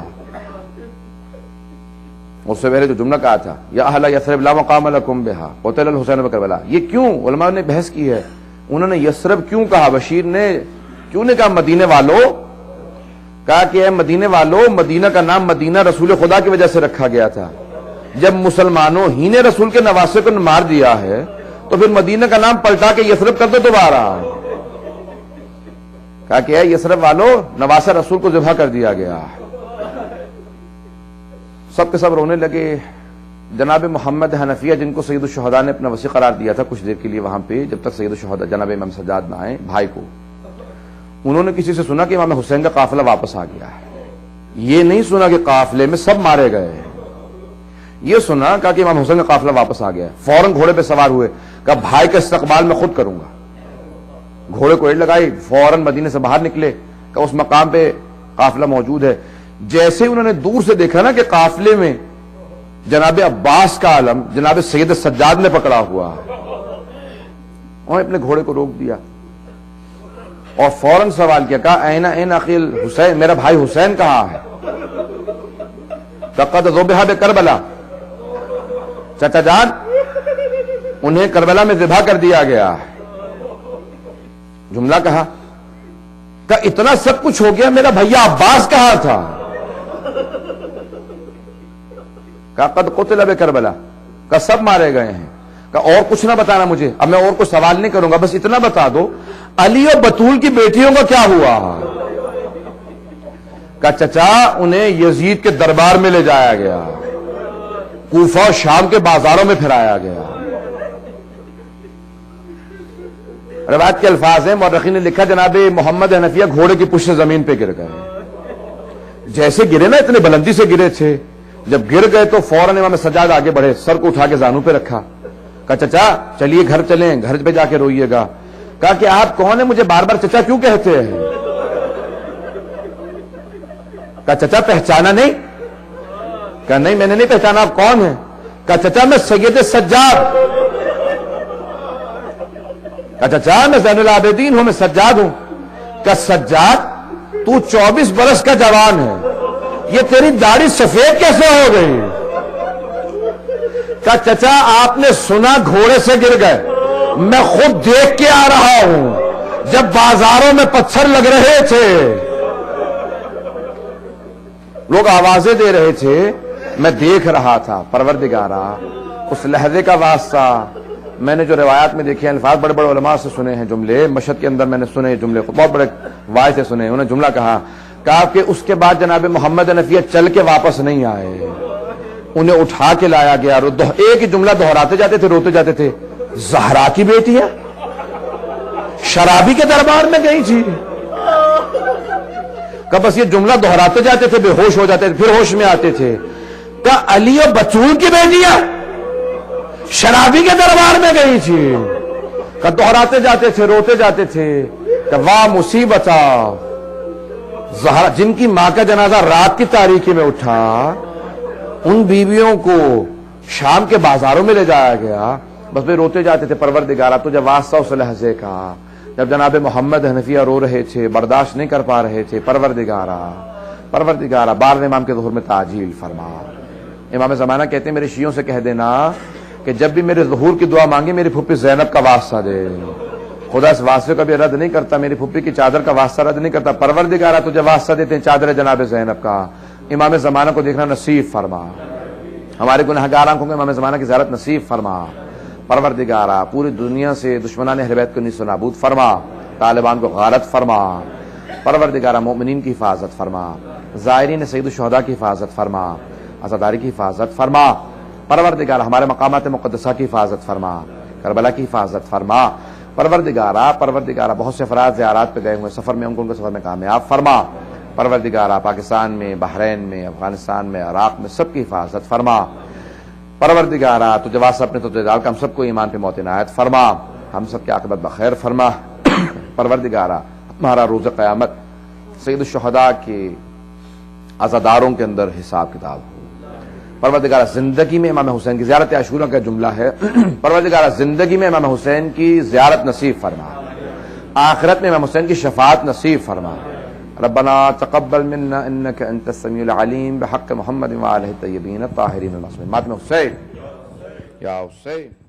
اس سے پہلے جو جملہ کہا تھا یا اہل یثرب لا مقام لکم بہا قتل الحسین بکربلا، یہ کیوں علماء نے بحث کی ہے، انہوں نے یثرب کیوں کہا، بشیر نے کیوں نے کہا مدینے والوں، کہا کہ اے مدینے والوں، مدینہ کا نام مدینہ رسول خدا کی وجہ سے رکھا گیا تھا، جب مسلمانوں ہی نے رسول کے نواسے کو مار دیا ہے تو پھر مدینہ کا نام پلٹا کے یثرب کر دو دوبارہ۔ کہا کہ اے یثرب والوں، نواسہ رسول کو ذبح کر دیا گیا۔ سب کے سب رونے لگے۔ جناب محمد حنفیہ جن کو سید الشہداء نے اپنا وصی قرار دیا تھا کچھ دیر کے لیے وہاں پہ، جب تک سید الشہداء جناب امام سجاد نہ آئے بھائی کو، انہوں نے کسی سے سنا کہ امام حسین کا قافلہ واپس آ گیا ہے، یہ نہیں سنا کہ قافلے میں سب مارے گئے ہیں، یہ سنا کہا کہ امام حسین کا قافلہ واپس آ گیا ہے۔ فوراً گھوڑے پہ سوار ہوئے، کہا بھائی کا استقبال میں خود کروں گا، گھوڑے کو ایڑ لگائی، فوراً مدینے سے باہر نکلے کہ اس مقام پہ قافلہ موجود ہے۔ جیسے انہوں نے دور سے دیکھا نا کہ قافلے میں جناب عباس کا علم جناب سید سجاد نے پکڑا ہوا، انہوں نے اپنے گھوڑے کو روک دیا اور فوراً سوال کیا، کہا این اخی الحسین، میرا بھائی حسین کہاں ہے؟ قد ذبح بکربلا، چچا جان انہیں کربلا میں ذبح کر دیا گیا ہے۔ جملہ کہا کہ اتنا سب کچھ ہو گیا، میرا بھیا عباس کہاں تھا؟ کہ قد قتل بکربلا، کہ سب مارے گئے ہیں، کہ اور کچھ نہ بتانا مجھے، اب میں اور کچھ سوال نہیں کروں گا، بس اتنا بتا دو علی اور بطول کی بیٹیوں کا کیا ہوا؟ کہ چچا انہیں یزید کے دربار میں لے جایا گیا، کوفہ اور شام کے بازاروں میں پھرایا گیا۔ روایت کے الفاظ ہیں، مورخین نے لکھا جناب محمد حنفیہ گھوڑے کی پشت زمین پہ گر گئے، جیسے گرے نا اتنے بلندی سے گرے تھے، جب گر گئے تو فوراً امام سجاد آگے بڑھے، سر کو اٹھا کے زانوں پہ رکھا، کہا چچا چلیے گھر چلیں، گھر پہ جا کے روئیے گا۔ کہا کہ آپ کون ہیں، مجھے بار بار چچا کیوں کہتے ہیں؟ کہا چچا پہچانا نہیں؟ کہا نہیں میں نے نہیں پہچانا، آپ کون ہیں؟ کہا چچا میں سید سجاد۔ کہا چچا میں زین العابدین ہوں، میں سجاد ہوں۔ کہا سجاد تو 24 برس کا جوان ہے، یہ تیری داڑھی سفید کیسے ہو گئی؟ کہا چچا آپ نے سنا گھوڑے سے گر گئے، میں خود دیکھ کے آ رہا ہوں، جب بازاروں میں پتھر لگ رہے تھے لوگ آوازیں دے رہے تھے، میں دیکھ رہا تھا۔ پروردگارہ اس لہجے کا واسطہ، میں نے جو روایات میں دیکھے الفاظ بڑے بڑے علماء سے سنے ہیں، جملے مشہد کے اندر میں نے سنے جملے، بہت بڑے وائے سے سنے، انہوں نے جملہ کہا کہ اس کے بعد جناب محمد حنفیہ چل کے واپس نہیں آئے، انہیں اٹھا کے لایا گیا، ایک ہی جملہ دہراتے جاتے تھے، روتے جاتے تھے، زہرا کی بیٹیاں شرابی کے دربار میں گئی تھی، کہ بس یہ جملہ دہراتے جاتے تھے، بے ہوش ہو جاتے تھے، پھر ہوش میں آتے تھے، کہ علی و بطول کی بیٹیاں شرابی کے دربار میں گئی تھی، کہ دہراتے جاتے تھے، روتے جاتے تھے، کہ واہ مصیبتا، زہرا جن کی ماں کا جنازہ رات کی تاریکی میں اٹھا، ان بیویوں کو شام کے بازاروں میں لے جایا گیا، بس بھائی روتے جاتے تھے پروردگارا تجھے واسطہ اس لہجے کا، جب جناب محمد حنفیہ رو رہے تھے، برداشت نہیں کر پا رہے تھے، پروردگارا 12ویں امام کے ظہور میں تعجیل فرما۔ امام زمانہ کہتے ہیں میرے شیعوں سے کہہ دینا کہ جب بھی میرے ظہور کی دعا مانگے میری پھوپھی زینب کا واسطہ دے، خدا اس واسطے کا بھی رد نہیں کرتا، میری پھوپھی کی چادر کا واسطہ رد نہیں کرتا، پروردگارا تجھے واسطہ دیتے ہیں چادر جناب زینب کا، امام زمانہ کو دیکھنا نصیب فرما، ہمارے گنہگار آنکھوں کو امام زمانہ کی زیارت نصیب فرما، پروردگارا پوری دنیا سے دشمنان اہل بیت کو نیست و نابود فرما، طالبان کو غارت فرما، پروردگارا مومنین کی حفاظت فرما، زائرین سید الشہداء کی حفاظت فرما، عزاداری کی حفاظت فرما، پروردگارا ہمارے مقامات مقدسہ کی حفاظت فرما، کربلا کی حفاظت فرما، پروردگارا بہت سے افراد زیارات پہ گئے ہوئے سفر میں ان کو سفر میں کامیاب فرما، پروردگارا پاکستان میں، بحرین میں، افغانستان میں، عراق میں سب کی حفاظت فرما، پروردگارا تجھے واسطہ اپنے تجدال کا ہم سب کو ایمان پہ موت عنایت فرما، ہم سب کی عاقبت بخیر فرما، پروردگارا ہمارا روز قیامت سید الشہداء کے عزاداروں کے اندر حساب کتاب ہو، پروردگارا زندگی میں امام حسین کی زیارت عاشورہ کا جملہ ہے، پروردگارا زندگی میں امام حسین کی زیارت نصیب فرما، آخرت میں امام حسین کی شفاعت نصیب فرما، ربنا تقبل منا انك انت السميع العليم بحق محمد وآلہ الطیبین الطاہرین المعصومین۔ ماتم حسین یا حسین۔